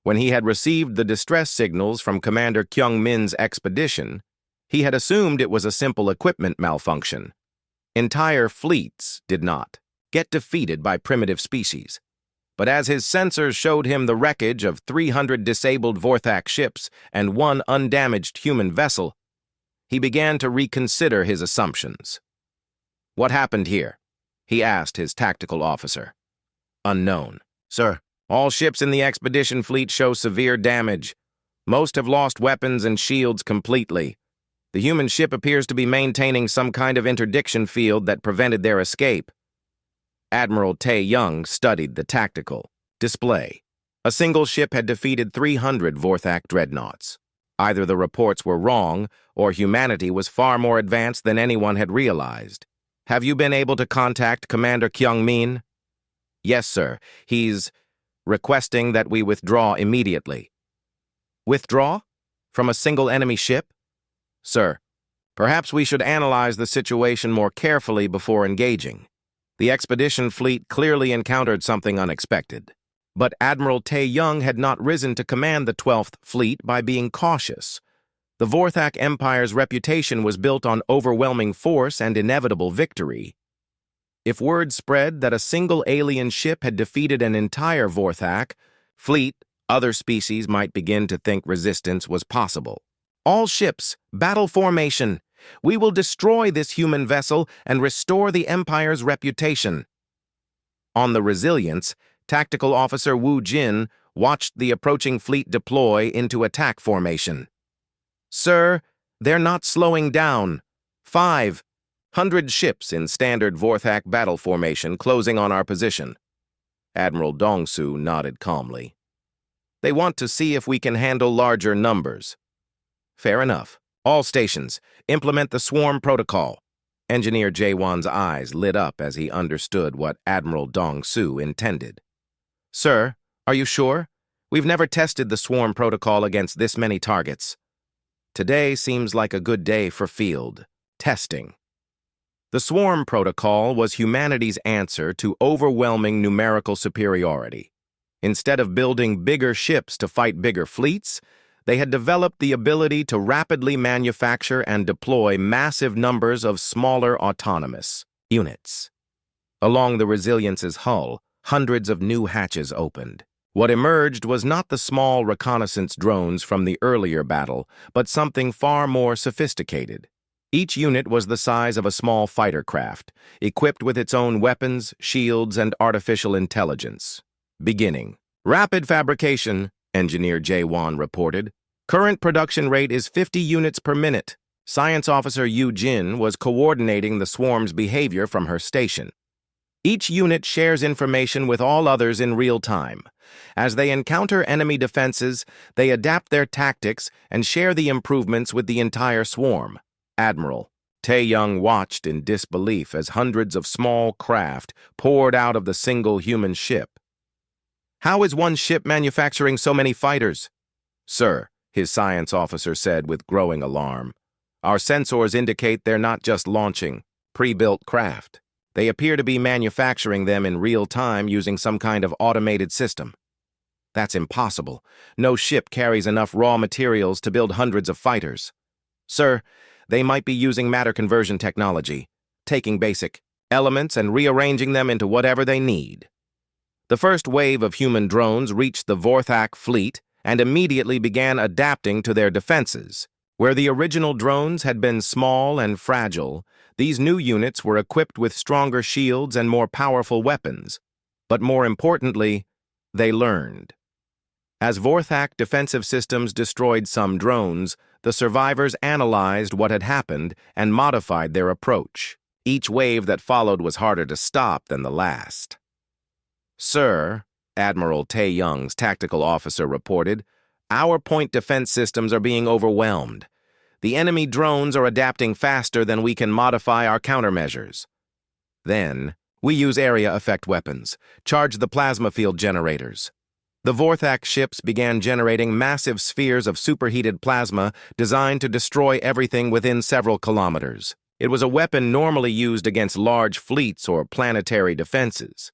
When he had received the distress signals from Commander Kyung-min's expedition, he had assumed it was a simple equipment malfunction. Entire fleets did not get defeated by primitive species. But as his sensors showed him the wreckage of 300 disabled Vorthak ships and one undamaged human vessel, he began to reconsider his assumptions. What happened here? He asked his tactical officer. Unknown. Sir, all ships in the expedition fleet show severe damage. Most have lost weapons and shields completely. The human ship appears to be maintaining some kind of interdiction field that prevented their escape. Admiral Tae-young studied the tactical display. A single ship had defeated 300 Vorthak dreadnoughts. Either the reports were wrong, or humanity was far more advanced than anyone had realized. Have you been able to contact Commander Kyung-min? Yes, sir. He's requesting that we withdraw immediately. Withdraw? From a single enemy ship? Sir, perhaps we should analyze the situation more carefully before engaging. The expedition fleet clearly encountered something unexpected. But Admiral Tae-young had not risen to command the 12th Fleet by being cautious. The Vorthak Empire's reputation was built on overwhelming force and inevitable victory. If word spread that a single alien ship had defeated an entire Vorthak fleet, other species might begin to think resistance was possible. All ships, battle formation. We will destroy this human vessel and restore the Empire's reputation. On the Resilience, Tactical Officer Wu Jin watched the approaching fleet deploy into attack formation. Sir, they're not slowing down. 500 ships in standard Vorthak battle formation closing on our position. Admiral Dong-Su nodded calmly. They want to see if we can handle larger numbers. Fair enough. All stations, implement the swarm protocol. Engineer Jae-won's eyes lit up as he understood what Admiral Dong-Su intended. Sir, are you sure? We've never tested the swarm protocol against this many targets. Today seems like a good day for field testing. The swarm protocol was humanity's answer to overwhelming numerical superiority. Instead of building bigger ships to fight bigger fleets, they had developed the ability to rapidly manufacture and deploy massive numbers of smaller autonomous units. Along the Resilience's hull, hundreds of new hatches opened. What emerged was not the small reconnaissance drones from the earlier battle, but something far more sophisticated. Each unit was the size of a small fighter craft, equipped with its own weapons, shields, and artificial intelligence. Beginning. Rapid fabrication, Engineer Jae-won reported. Current production rate is 50 units per minute. Science Officer Yu Jin was coordinating the swarm's behavior from her station. Each unit shares information with all others in real time. As they encounter enemy defenses, they adapt their tactics and share the improvements with the entire swarm. Admiral Tae-young watched in disbelief as hundreds of small craft poured out of the single human ship. How is one ship manufacturing so many fighters? Sir, his science officer said with growing alarm. Our sensors indicate they're not just launching pre-built craft. They appear to be manufacturing them in real time using some kind of automated system. That's impossible. No ship carries enough raw materials to build hundreds of fighters. Sir, they might be using matter conversion technology, taking basic elements and rearranging them into whatever they need. The first wave of human drones reached the Vorthak fleet and immediately began adapting to their defenses. Where the original drones had been small and fragile, these new units were equipped with stronger shields and more powerful weapons. But more importantly, they learned. As Vorthak defensive systems destroyed some drones, the survivors analyzed what had happened and modified their approach. Each wave that followed was harder to stop than the last. Sir, Admiral Tae Young's tactical officer reported, our point defense systems are being overwhelmed. The enemy drones are adapting faster than we can modify our countermeasures. Then, we use area effect weapons, charge the plasma field generators. The Vorthak ships began generating massive spheres of superheated plasma designed to destroy everything within several kilometers. It was a weapon normally used against large fleets or planetary defenses.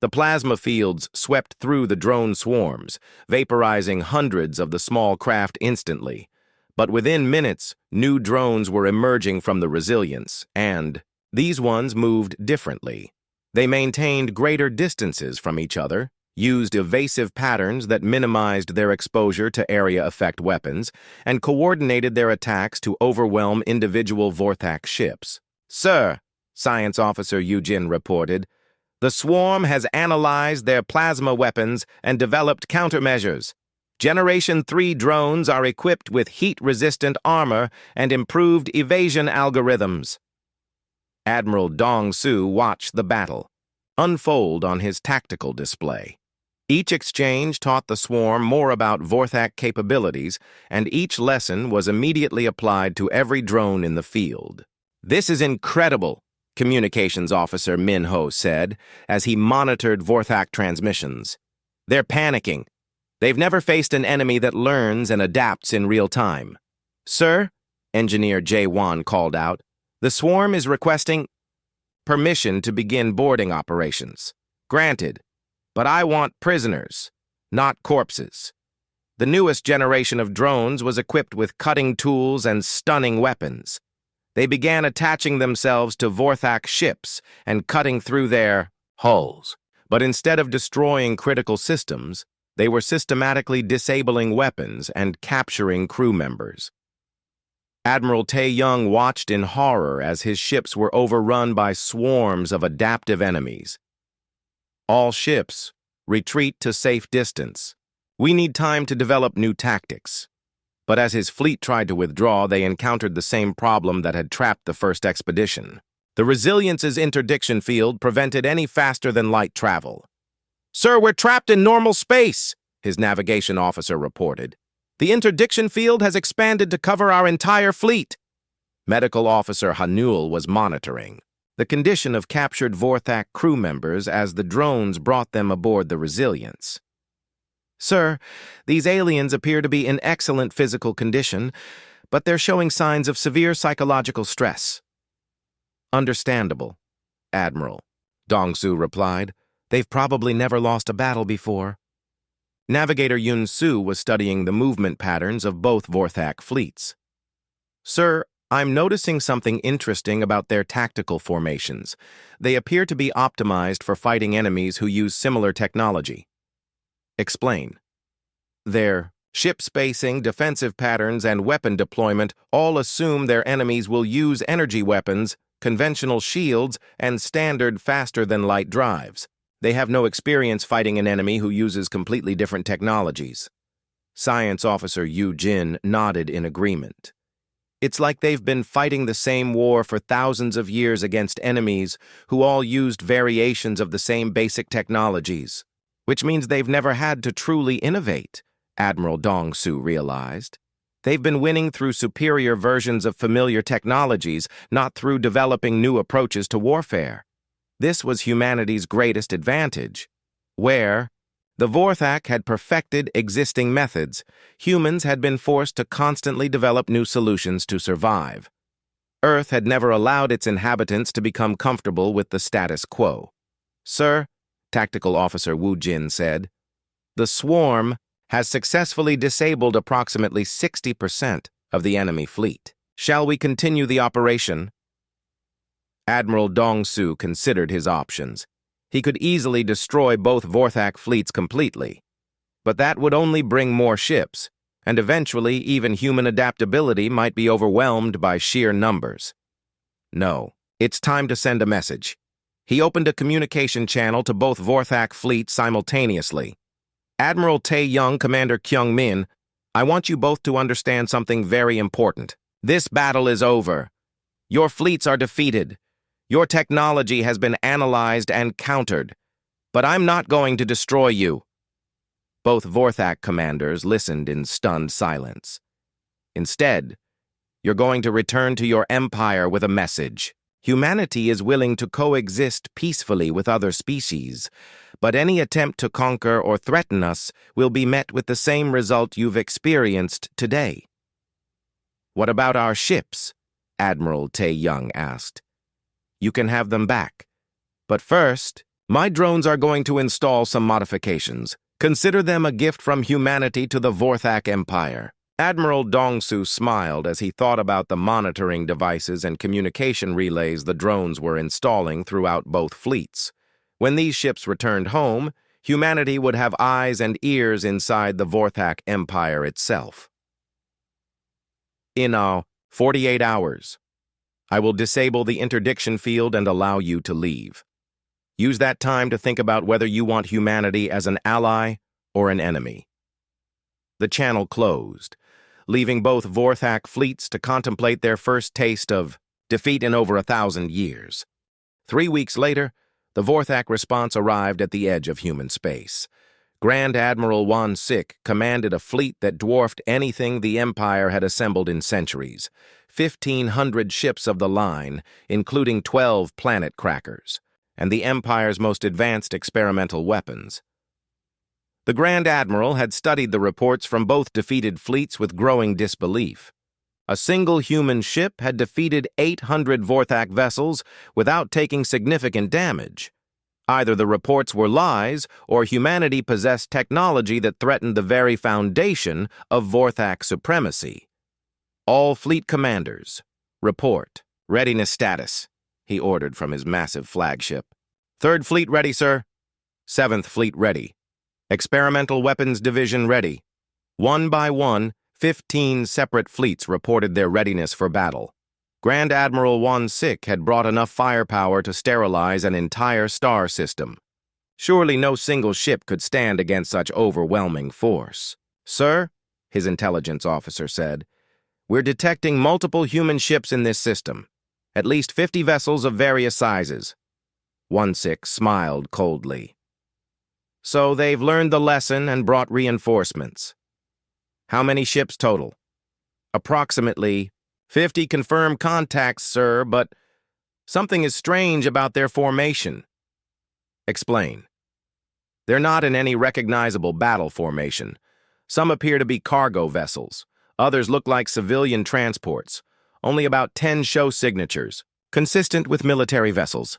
The plasma fields swept through the drone swarms, vaporizing hundreds of the small craft instantly. But within minutes, new drones were emerging from the resilience, and these ones moved differently. They maintained greater distances from each other, used evasive patterns that minimized their exposure to area effect weapons, and coordinated their attacks to overwhelm individual Vorthak ships. Sir, Science Officer Eugene reported, the swarm has analyzed their plasma weapons and developed countermeasures. Generation 3 drones are equipped with heat-resistant armor and improved evasion algorithms. Admiral Dong-Su watched the battle unfold on his tactical display. Each exchange taught the swarm more about Vorthak capabilities, and each lesson was immediately applied to every drone in the field. This is incredible, Communications Officer Min-ho said as he monitored Vorthak transmissions. They're panicking. They've never faced an enemy that learns and adapts in real time. Sir, Engineer Jae-won called out, the swarm is requesting permission to begin boarding operations. Granted, but I want prisoners, not corpses. The newest generation of drones was equipped with cutting tools and stunning weapons. They began attaching themselves to Vorthak ships and cutting through their hulls. But instead of destroying critical systems, they were systematically disabling weapons and capturing crew members. Admiral Tae Young watched in horror as his ships were overrun by swarms of adaptive enemies. All ships, retreat to safe distance. We need time to develop new tactics. But as his fleet tried to withdraw, they encountered the same problem that had trapped the first expedition. The Resilience's interdiction field prevented any faster-than-light travel. Sir, we're trapped in normal space, his navigation officer reported. The interdiction field has expanded to cover our entire fleet. Medical Officer Hanul was monitoring the condition of captured Vorthak crew members as the drones brought them aboard the Resilience. Sir, these aliens appear to be in excellent physical condition, but they're showing signs of severe psychological stress. Understandable, Admiral, Dong-Su replied. They've probably never lost a battle before. Navigator Yun-Su was studying the movement patterns of both Vorthak fleets. Sir, I'm noticing something interesting about their tactical formations. They appear to be optimized for fighting enemies who use similar technology. Explain. Their ship spacing, defensive patterns, and weapon deployment all assume their enemies will use energy weapons, conventional shields, and standard faster-than-light drives. They have no experience fighting an enemy who uses completely different technologies. Science Officer Yu Jin nodded in agreement. It's like they've been fighting the same war for thousands of years against enemies who all used variations of the same basic technologies, which means they've never had to truly innovate, Admiral Dong-Su realized. They've been winning through superior versions of familiar technologies, not through developing new approaches to warfare. This was humanity's greatest advantage. Where, The Vorthak had perfected existing methods. Humans had been forced to constantly develop new solutions to survive. Earth had never allowed its inhabitants to become comfortable with the status quo. "Sir," Tactical Officer Wu Jin said, "the swarm has successfully disabled approximately 60% of the enemy fleet. Shall we continue the operation?" Admiral Dong Su considered his options. He could easily destroy both Vorthak fleets completely, but that would only bring more ships, and eventually even human adaptability might be overwhelmed by sheer numbers. No, it's time to send a message. He opened a communication channel to both Vorthak fleets simultaneously. "Admiral Tae-young, Commander Kyung-min, I want you both to understand something very important. This battle is over. Your fleets are defeated. Your technology has been analyzed and countered. But I'm not going to destroy you." Both Vorthak commanders listened in stunned silence. "Instead, you're going to return to your empire with a message. Humanity is willing to coexist peacefully with other species, but any attempt to conquer or threaten us will be met with the same result you've experienced today." "What about our ships?" Admiral Tae-young asked. "You can have them back. But first, my drones are going to install some modifications. Consider them a gift from humanity to the Vorthak Empire." Admiral Dong-su smiled as he thought about the monitoring devices and communication relays the drones were installing throughout both fleets. When these ships returned home, humanity would have eyes and ears inside the Vorthak Empire itself. "In 48 hours, I will disable the interdiction field and allow you to leave. Use that time to think about whether you want humanity as an ally or an enemy." The channel closed, leaving both Vorthak fleets to contemplate their first taste of defeat in over 1,000 years. 3 weeks later, the Vorthak response arrived at the edge of human space. Grand Admiral Wan Sik commanded a fleet that dwarfed anything the Empire had assembled in centuries. 1,500 ships of the line, including 12 planet crackers, and the Empire's most advanced experimental weapons. The Grand Admiral had studied the reports from both defeated fleets with growing disbelief. A single human ship had defeated 800 Vorthak vessels without taking significant damage. Either the reports were lies, or humanity possessed technology that threatened the very foundation of Vorthak supremacy. "All fleet commanders, report. Readiness status," he ordered from his massive flagship. "3rd Fleet ready, sir." 7th Fleet ready. "Experimental Weapons Division ready." One by one, 15 separate fleets reported their readiness for battle. Grand Admiral Wan Sik had brought enough firepower to sterilize an entire star system. Surely no single ship could stand against such overwhelming force. "Sir," his intelligence officer said, "we're detecting multiple human ships in this system. At least 50 vessels of various sizes." Wan Sik smiled coldly. "So they've learned the lesson and brought reinforcements. How many ships total?" "Approximately 50 confirmed contacts, sir, but something is strange about their formation." "Explain." "They're not in any recognizable battle formation. Some appear to be cargo vessels. Others look like civilian transports. Only about 10 show signatures, consistent with military vessels."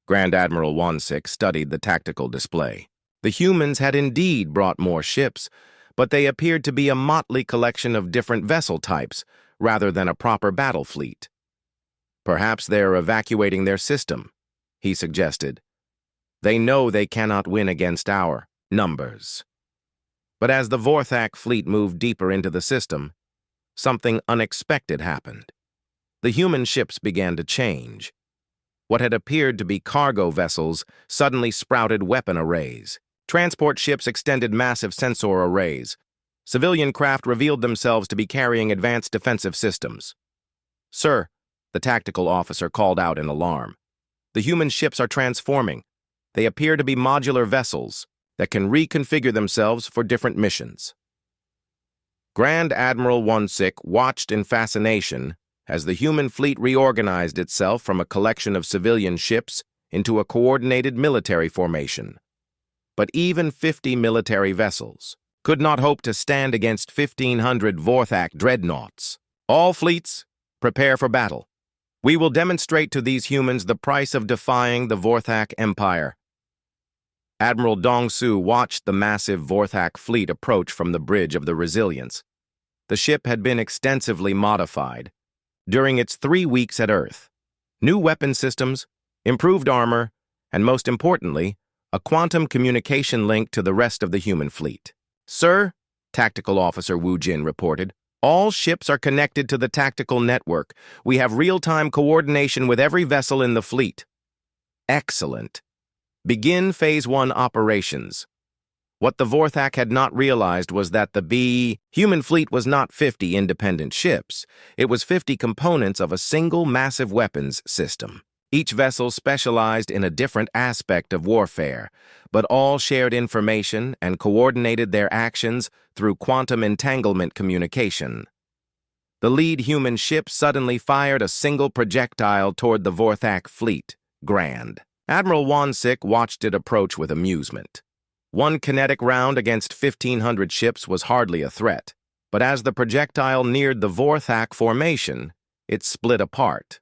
Grand Admiral Wan Sik studied the tactical display. The humans had indeed brought more ships, but they appeared to be a motley collection of different vessel types, rather than a proper battle fleet. "Perhaps they're evacuating their system," he suggested. "They know they cannot win against our numbers." But as the Vorthak fleet moved deeper into the system, something unexpected happened. The human ships began to change. What had appeared to be cargo vessels suddenly sprouted weapon arrays. Transport ships extended massive sensor arrays. Civilian craft revealed themselves to be carrying advanced defensive systems. "Sir," the tactical officer called out in alarm, "the human ships are transforming. They appear to be modular vessels that can reconfigure themselves for different missions." Grand Admiral Wan Sik watched in fascination as the human fleet reorganized itself from a collection of civilian ships into a coordinated military formation. but even 50 military vessels could not hope to stand against 1,500 Vorthak dreadnoughts. All fleets, prepare for battle. We will demonstrate to these humans the price of defying the Vorthak Empire. Admiral Dong-Su watched the massive Vorthak fleet approach from the bridge of the Resilience. The ship had been extensively modified during its 3 weeks at Earth. New weapon systems, improved armor, and most importantly, a quantum communication link to the rest of the human fleet. "Sir," Tactical Officer Wu Jin reported, "all ships are connected to the tactical network. We have real-time coordination with every vessel in the fleet." "Excellent. Begin Phase 1 operations." What the Vorthak had not realized was that the human fleet was not 50 independent ships. It was 50 components of a single massive weapons system. Each vessel specialized in a different aspect of warfare, but all shared information and coordinated their actions through quantum entanglement communication. The lead human ship suddenly fired a single projectile toward the Vorthak fleet. Grand. Admiral Wansik watched it approach with amusement. One kinetic round against 1,500 ships was hardly a threat, but as the projectile neared the Vorthak formation, it split apart.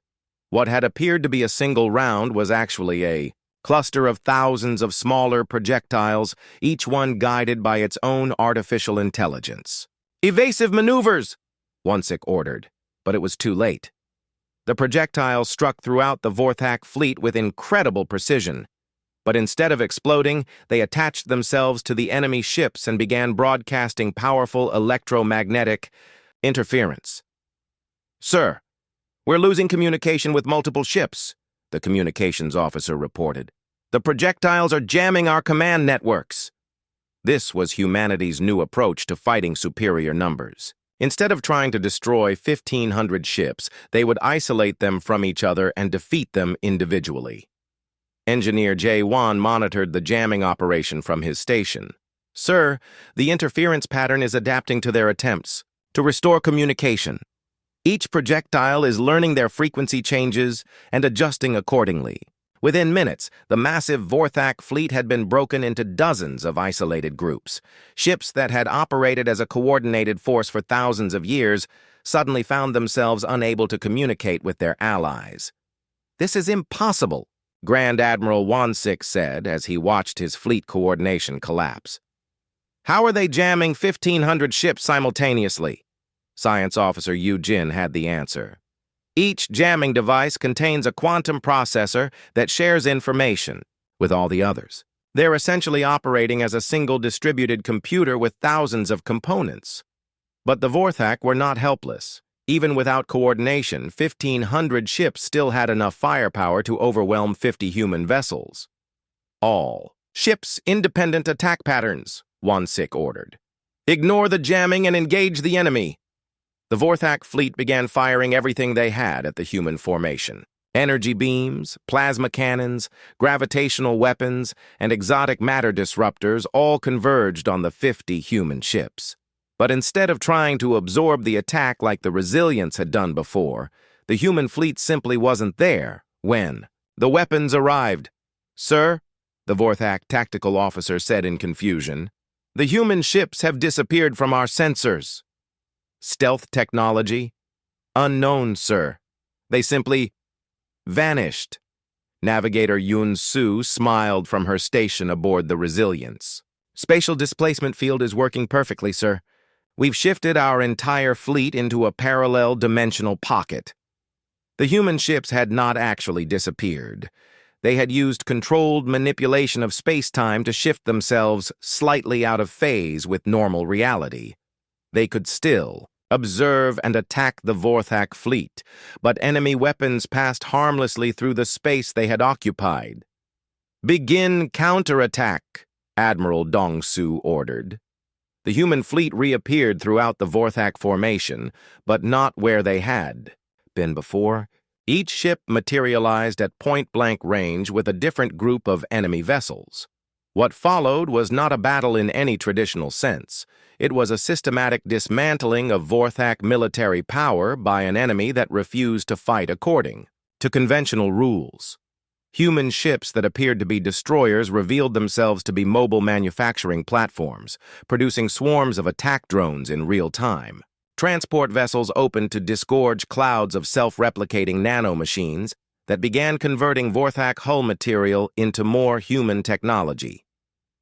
What had appeared to be a single round was actually a cluster of thousands of smaller projectiles, each one guided by its own artificial intelligence. "Evasive maneuvers!" Wansik ordered, but it was too late. The projectile struck throughout the Vorthak fleet with incredible precision, but instead of exploding, they attached themselves to the enemy ships and began broadcasting powerful electromagnetic interference. "Sir, we're losing communication with multiple ships," the communications officer reported. "The projectiles are jamming our command networks." This was humanity's new approach to fighting superior numbers. Instead of trying to destroy 1,500 ships, they would isolate them from each other and defeat them individually. Engineer Jae Wan monitored the jamming operation from his station. "Sir, the interference pattern is adapting to their attempts to restore communication. Each projectile is learning their frequency changes and adjusting accordingly." Within minutes, the massive Vorthak fleet had been broken into dozens of isolated groups. Ships that had operated as a coordinated force for thousands of years suddenly found themselves unable to communicate with their allies. "This is impossible," Grand Admiral Wansik said as he watched his fleet coordination collapse. "How are they jamming 1,500 ships simultaneously?" Science Officer Yu Jin had the answer. "Each jamming device contains a quantum processor that shares information with all the others. They're essentially operating as a single distributed computer with thousands of components." But the Vorthak were not helpless. Even without coordination, 1,500 ships still had enough firepower to overwhelm 50 human vessels. "All ships independent attack patterns," Wansik ordered. "Ignore the jamming and engage the enemy." The Vorthak fleet began firing everything they had at the human formation. Energy beams, plasma cannons, gravitational weapons, and exotic matter disruptors all converged on the 50 human ships. But instead of trying to absorb the attack like the Resilience had done before, the human fleet simply wasn't there when the weapons arrived. "Sir," the Vorthak tactical officer said in confusion, "the human ships have disappeared from our sensors." "Stealth technology?" "Unknown, sir. They simply vanished." Navigator Yun Su smiled from her station aboard the Resilience. "Spatial displacement field is working perfectly, sir. We've shifted our entire fleet into a parallel dimensional pocket." The human ships had not actually disappeared. They had used controlled manipulation of space-time to shift themselves slightly out of phase with normal reality. They could still observe and attack the Vorthak fleet, but enemy weapons passed harmlessly through the space they had occupied. "Begin counterattack," Admiral Dong-Su ordered. The human fleet reappeared throughout the Vorthak formation, but not where they had been before. Each ship materialized at point-blank range with a different group of enemy vessels. What followed was not a battle in any traditional sense. It was a systematic dismantling of Vorthak military power by an enemy that refused to fight according to conventional rules. Human ships that appeared to be destroyers revealed themselves to be mobile manufacturing platforms, producing swarms of attack drones in real time. Transport vessels opened to disgorge clouds of self-replicating nanomachines that began converting Vorthak hull material into more human technology.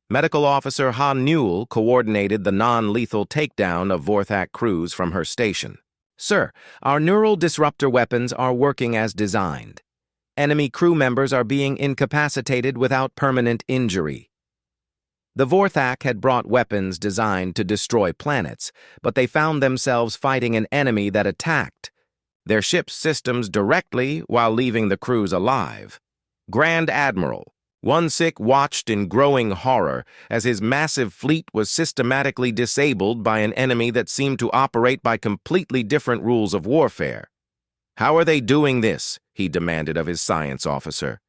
Medical Officer Ha Newell coordinated the non-lethal takedown of Vorthak crews from her station. "Sir, our neural disruptor weapons are working as designed. Enemy crew members are being incapacitated without permanent injury." The Vorthak had brought weapons designed to destroy planets, but they found themselves fighting an enemy that attacked their ship's systems directly while leaving the crews alive. Grand Admiral Wonsik watched in growing horror as his massive fleet was systematically disabled by an enemy that seemed to operate by completely different rules of warfare. "How are they doing this?" he demanded of his science officer.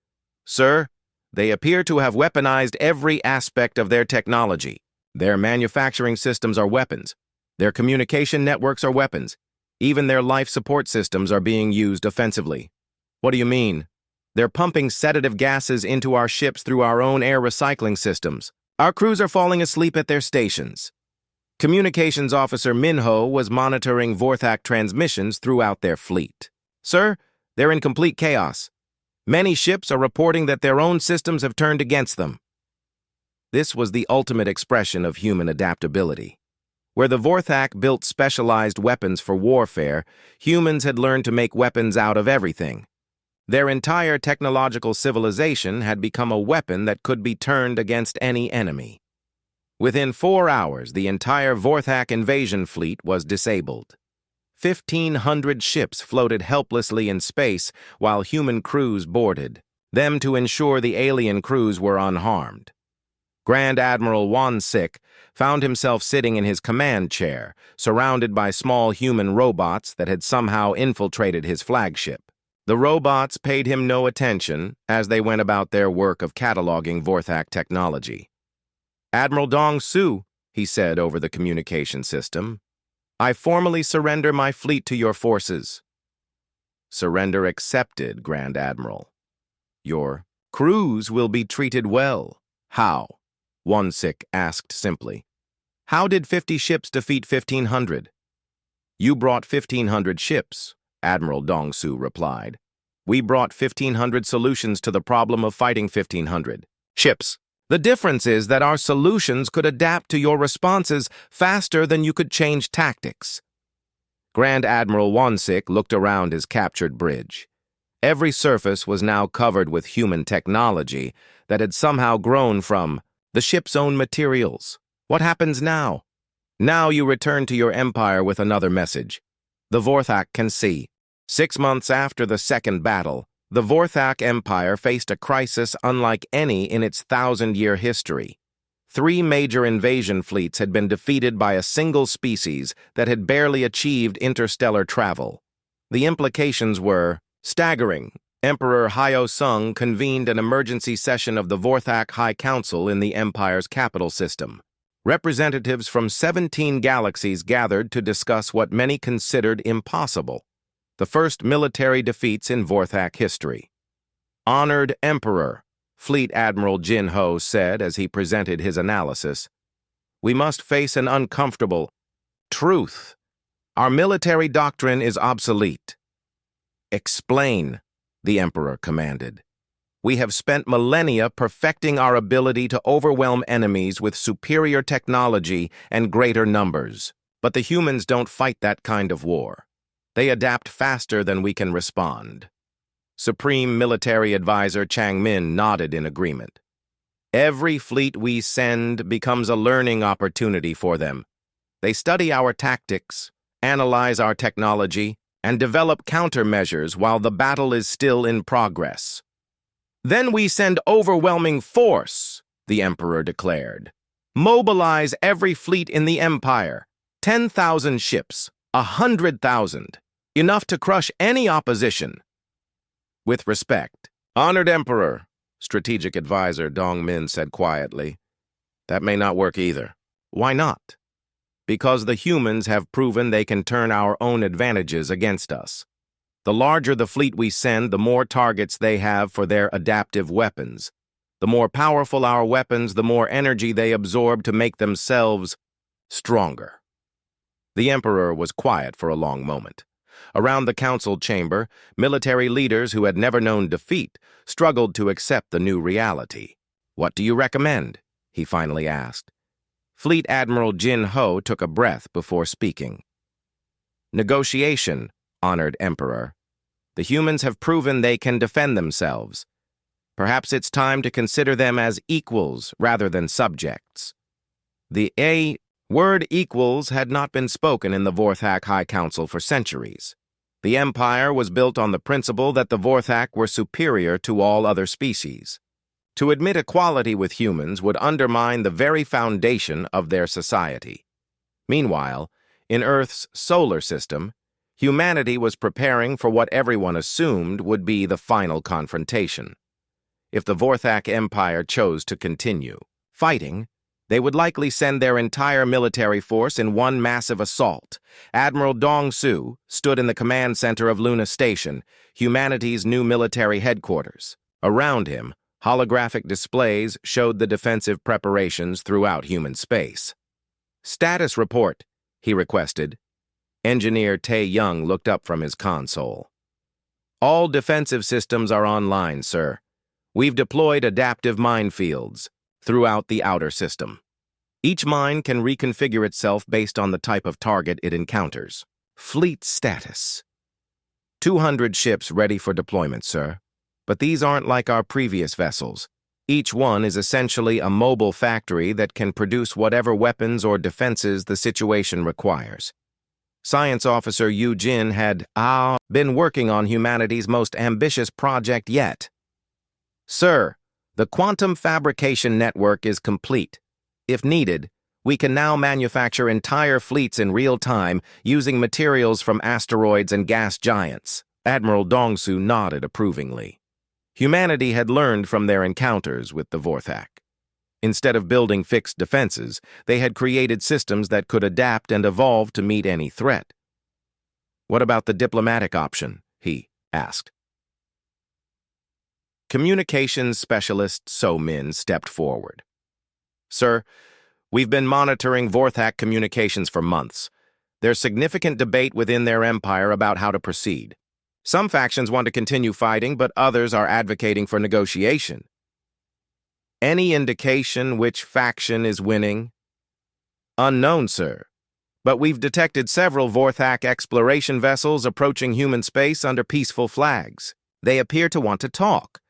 "Sir, they appear to have weaponized every aspect of their technology. Their manufacturing systems are weapons. Their communication networks are weapons. Even their life support systems are being used offensively." "What do you mean?" "They're pumping sedative gases into our ships through our own air recycling systems. Our crews are falling asleep at their stations." Communications Officer Minho was monitoring Vorthak transmissions throughout their fleet. "Sir, they're in complete chaos. Many ships are reporting that their own systems have turned against them." This was the ultimate expression of human adaptability. Where the Vorthak built specialized weapons for warfare, humans had learned to make weapons out of everything. Their entire technological civilization had become a weapon that could be turned against any enemy. Within 4 hours, the entire Vorthak invasion fleet was disabled. 1,500 ships floated helplessly in space while human crews boarded, them to ensure the alien crews were unharmed. Grand Admiral Wonsik found himself sitting in his command chair, surrounded by small human robots that had somehow infiltrated his flagship. The robots paid him no attention as they went about their work of cataloging Vorthak technology. "Admiral Dong Su," he said over the communication system, "I formally surrender my fleet to your forces." "Surrender accepted, Grand Admiral. Your crews will be treated well." "How?" Wonsik asked simply. "How did 50 ships defeat 1,500? "You brought 1,500 ships," Admiral Dong Su replied. "We brought 1,500 solutions to the problem of fighting 1,500 ships. The difference is that our solutions could adapt to your responses faster than you could change tactics." Grand Admiral Wonsik looked around his captured bridge. Every surface was now covered with human technology that had somehow grown from the ship's own materials. "What happens now?" "Now you return to your empire with another message. The Vorthak can see." 6 months after the Second Battle, the Vorthak Empire faced a crisis unlike any in its 1,000-year history. 3 major invasion fleets had been defeated by a single species that had barely achieved interstellar travel. The implications were staggering. Emperor Hyo Sung convened an emergency session of the Vorthak High Council in the Empire's capital system. Representatives from 17 galaxies gathered to discuss what many considered impossible: the first military defeats in Vorthak history. "Honored Emperor," Fleet Admiral Jin Ho said as he presented his analysis, "we must face an uncomfortable truth. Our military doctrine is obsolete." "Explain," the Emperor commanded. "We have spent millennia perfecting our ability to overwhelm enemies with superior technology and greater numbers. But the humans don't fight that kind of war. They adapt faster than we can respond." Supreme Military Advisor Chang Min nodded in agreement. "Every fleet we send becomes a learning opportunity for them. They study our tactics, analyze our technology, and develop countermeasures while the battle is still in progress. Then we send overwhelming force," the Emperor declared. "Mobilize every fleet in the Empire. 10,000 ships, 100,000. Enough to crush any opposition." "With respect, Honored Emperor," Strategic Advisor Dong Min said quietly, "that may not work either." "Why not?" "Because the humans have proven they can turn our own advantages against us. The larger the fleet we send, the more targets they have for their adaptive weapons. The more powerful our weapons, the more energy they absorb to make themselves stronger. The Emperor was quiet for a long moment. Around the council chamber, military leaders who had never known defeat struggled to accept the new reality. "What do you recommend?" he finally asked. Fleet Admiral Jin Ho took a breath before speaking. "Negotiation, honored Emperor. The humans have proven they can defend themselves. Perhaps it's time to consider them as equals rather than subjects." The word equals had not been spoken in the Vorthak High Council for centuries. The Empire was built on the principle that the Vorthak were superior to all other species. To admit equality with humans would undermine the very foundation of their society. Meanwhile, in Earth's solar system, humanity was preparing for what everyone assumed would be the final confrontation. If the Vorthak Empire chose to continue fighting, they would likely send their entire military force in one massive assault. Admiral Dong-Su stood in the command center of Luna Station, humanity's new military headquarters. Around him, holographic displays showed the defensive preparations throughout human space. "Status report," he requested. Engineer Tae Young looked up from his console. "All defensive systems are online, sir. We've deployed adaptive minefields throughout the outer system. Each mine can reconfigure itself based on the type of target it encounters." Fleet status. 200 ships ready for deployment, sir. But these aren't like our previous vessels. Each one is essentially a mobile factory that can produce whatever weapons or defenses the situation requires. Science Officer Yu Jin had been working on humanity's most ambitious project yet. "Sir, the quantum fabrication network is complete. If needed, we can now manufacture entire fleets in real time using materials from asteroids and gas giants." Admiral Dong-Su nodded approvingly. Humanity had learned from their encounters with the Vorthak. Instead of building fixed defenses, they had created systems that could adapt and evolve to meet any threat. "What about the diplomatic option?" he asked. Communications specialist So Min stepped forward. "Sir, we've been monitoring Vorthak communications for months. There's significant debate within their empire about how to proceed. Some factions want to continue fighting, but others are advocating for negotiation. Any indication which faction is winning?" "Unknown, sir. But we've detected several Vorthak exploration vessels approaching human space under peaceful flags. They appear to want to talk."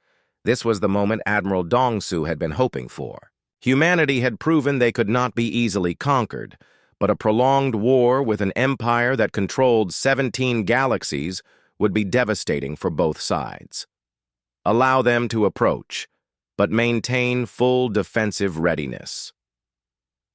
This was the moment Admiral Dong-Su had been hoping for. Humanity had proven they could not be easily conquered, but a prolonged war with an empire that controlled 17 galaxies would be devastating for both sides. Allow them to approach, but maintain full defensive readiness.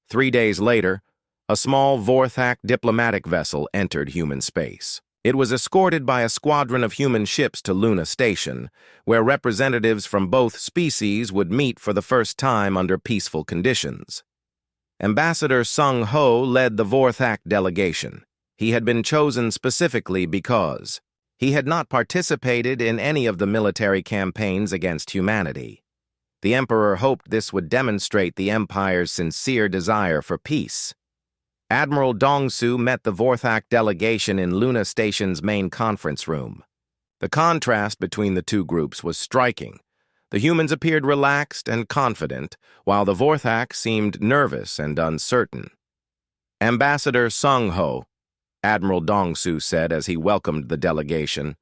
3 days later, a small Vorthak diplomatic vessel entered human space. It was escorted by a squadron of human ships to Luna Station, where representatives from both species would meet for the first time under peaceful conditions. Ambassador Sung Ho led the Vorthak delegation. He had been chosen specifically because he had not participated in any of the military campaigns against humanity. The Emperor hoped this would demonstrate the Empire's sincere desire for peace. Admiral Dong-Su met the Vorthak delegation in Luna Station's main conference room. The contrast between the two groups was striking. The humans appeared relaxed and confident, while the Vorthak seemed nervous and uncertain. "Ambassador Sung Ho," Admiral Dong-Su said as he welcomed the delegation,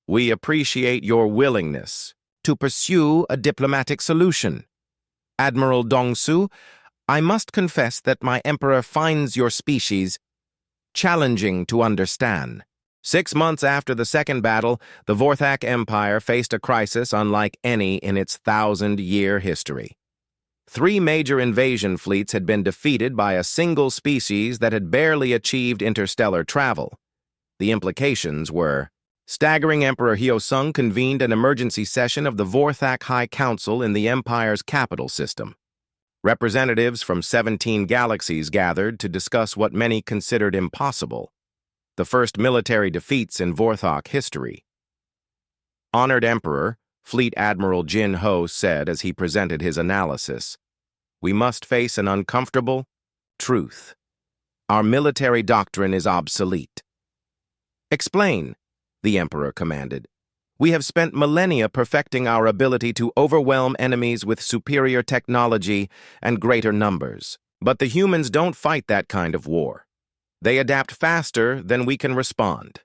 "we appreciate your willingness to pursue a diplomatic solution. Admiral Dong-Su, I must confess that my Emperor finds your species challenging to understand." 6 months after the Second Battle, the Vorthak Empire faced a crisis unlike any in its 1,000-year history. 3 major invasion fleets had been defeated by a single species that had barely achieved interstellar travel. The implications were staggering. Emperor Hyosung convened an emergency session of the Vorthak High Council in the Empire's capital system. Representatives from 17 galaxies gathered to discuss what many considered impossible: the first military defeats in Vorthok history. Honored Emperor, Fleet Admiral Jin Ho said as he presented his analysis, "We must face an uncomfortable truth. Our military doctrine is obsolete." "Explain," the Emperor commanded. "We have spent millennia perfecting our ability to overwhelm enemies with superior technology and greater numbers. But the humans don't fight that kind of war. They adapt faster than we can respond."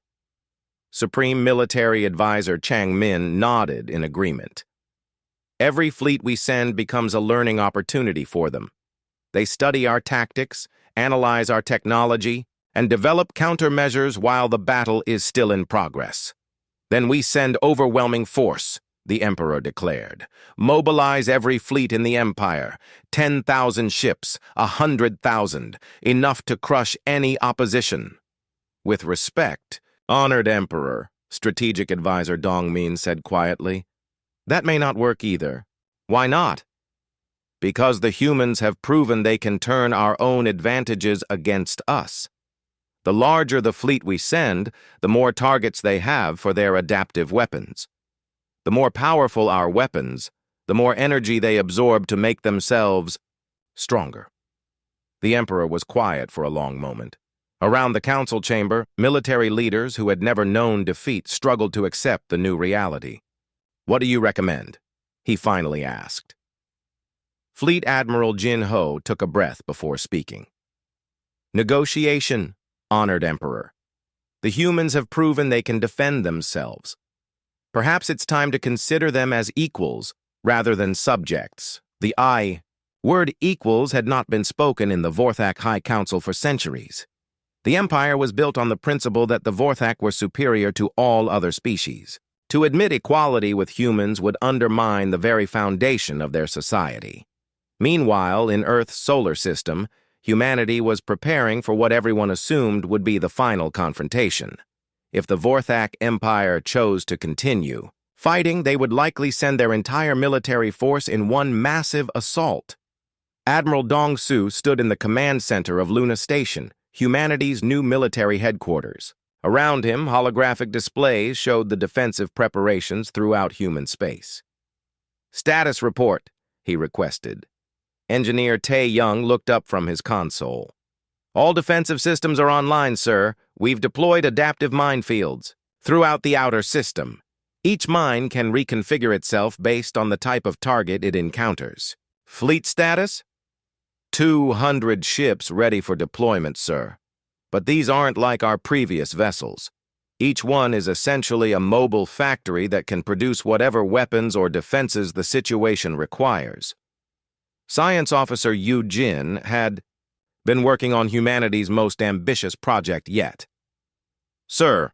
Supreme Military Advisor Chang Min nodded in agreement. "Every fleet we send becomes a learning opportunity for them. They study our tactics, analyze our technology, and develop countermeasures while the battle is still in progress. Then we send overwhelming force," the Emperor declared. "Mobilize every fleet in the Empire, 10,000 ships, 100,000, enough to crush any opposition." "With respect, Honored Emperor," Strategic Advisor Dong Min said quietly, "that may not work either." "Why not?" "Because the humans have proven they can turn our own advantages against us. The larger the fleet we send, the more targets they have for their adaptive weapons. The more powerful our weapons, the more energy they absorb to make themselves stronger." The Emperor was quiet for a long moment. Around the council chamber, military leaders who had never known defeat struggled to accept the new reality. "What do you recommend?" he finally asked. Fleet Admiral Jin Ho took a breath before speaking. "Negotiation, Honored Emperor. The humans have proven they can defend themselves. Perhaps it's time to consider them as equals rather than subjects." The word equals had not been spoken in the Vorthak High Council for centuries. The Empire was built on the principle that the Vorthak were superior to all other species. To admit equality with humans would undermine the very foundation of their society. Meanwhile, in Earth's solar system, humanity was preparing for what everyone assumed would be the final confrontation. If the Vorthak Empire chose to continue fighting, they would likely send their entire military force in one massive assault. Admiral Dong Su stood in the command center of Luna Station, humanity's new military headquarters. Around him, holographic displays showed the defensive preparations throughout human space. "Status report," he requested. Engineer Tae Young looked up from his console. "All defensive systems are online, sir. We've deployed adaptive minefields throughout the outer system. Each mine can reconfigure itself based on the type of target it encounters." "Fleet status?" 200 ships ready for deployment, sir. But these aren't like our previous vessels. Each one is essentially a mobile factory that can produce whatever weapons or defenses the situation requires. Science Officer Yu Jin had been working on humanity's most ambitious project yet. "Sir,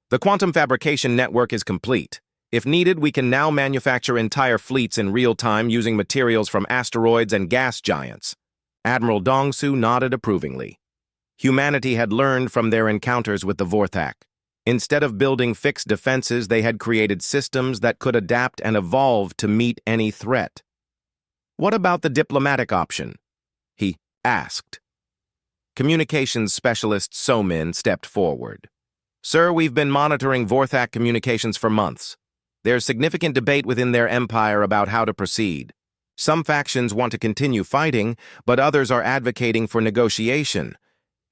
the quantum fabrication network is complete. If needed, we can now manufacture entire fleets in real time using materials from asteroids and gas giants." Admiral Dong Su nodded approvingly. Humanity had learned from their encounters with the Vorthak. Instead of building fixed defenses, they had created systems that could adapt and evolve to meet any threat. "What about the diplomatic option?" he asked. Communications specialist So Min stepped forward. "Sir, we've been monitoring Vorthak communications for months. There's significant debate within their empire about how to proceed. Some factions want to continue fighting, but others are advocating for negotiation.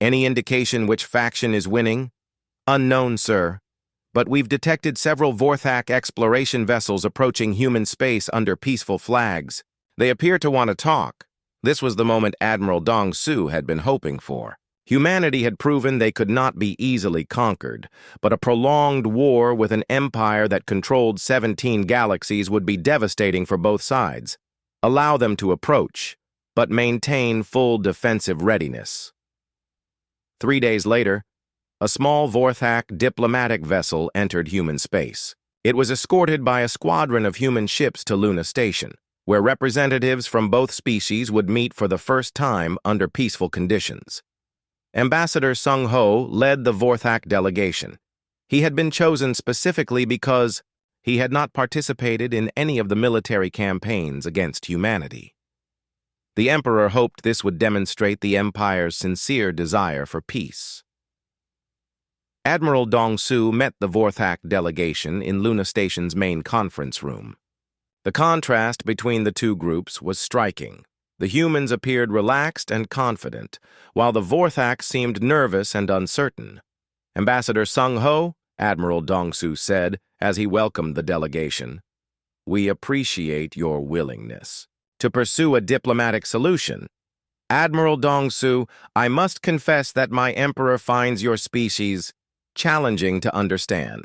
Any indication which faction is winning?" "Unknown, sir. But we've detected several Vorthak exploration vessels approaching human space under peaceful flags. They appear to want to talk." This was the moment Admiral Dong Su had been hoping for. Humanity had proven they could not be easily conquered, but a prolonged war with an empire that controlled 17 galaxies would be devastating for both sides. Allow them to approach, but maintain full defensive readiness. 3 days later, a small Vorthak diplomatic vessel entered human space. It was escorted by a squadron of human ships to Luna Station, where representatives from both species would meet for the first time under peaceful conditions. Ambassador Sung Ho led the Vorthak delegation. He had been chosen specifically because he had not participated in any of the military campaigns against humanity. The Emperor hoped this would demonstrate the Empire's sincere desire for peace. Admiral Dong-Su met the Vorthak delegation in Luna Station's main conference room. The contrast between the two groups was striking. The humans appeared relaxed and confident, while the Vorthak seemed nervous and uncertain. Ambassador Sung-Ho, Admiral Dong-Su said as he welcomed the delegation, "We appreciate your willingness to pursue a diplomatic solution. Admiral Dong-Su, I must confess that my emperor finds your species challenging to understand.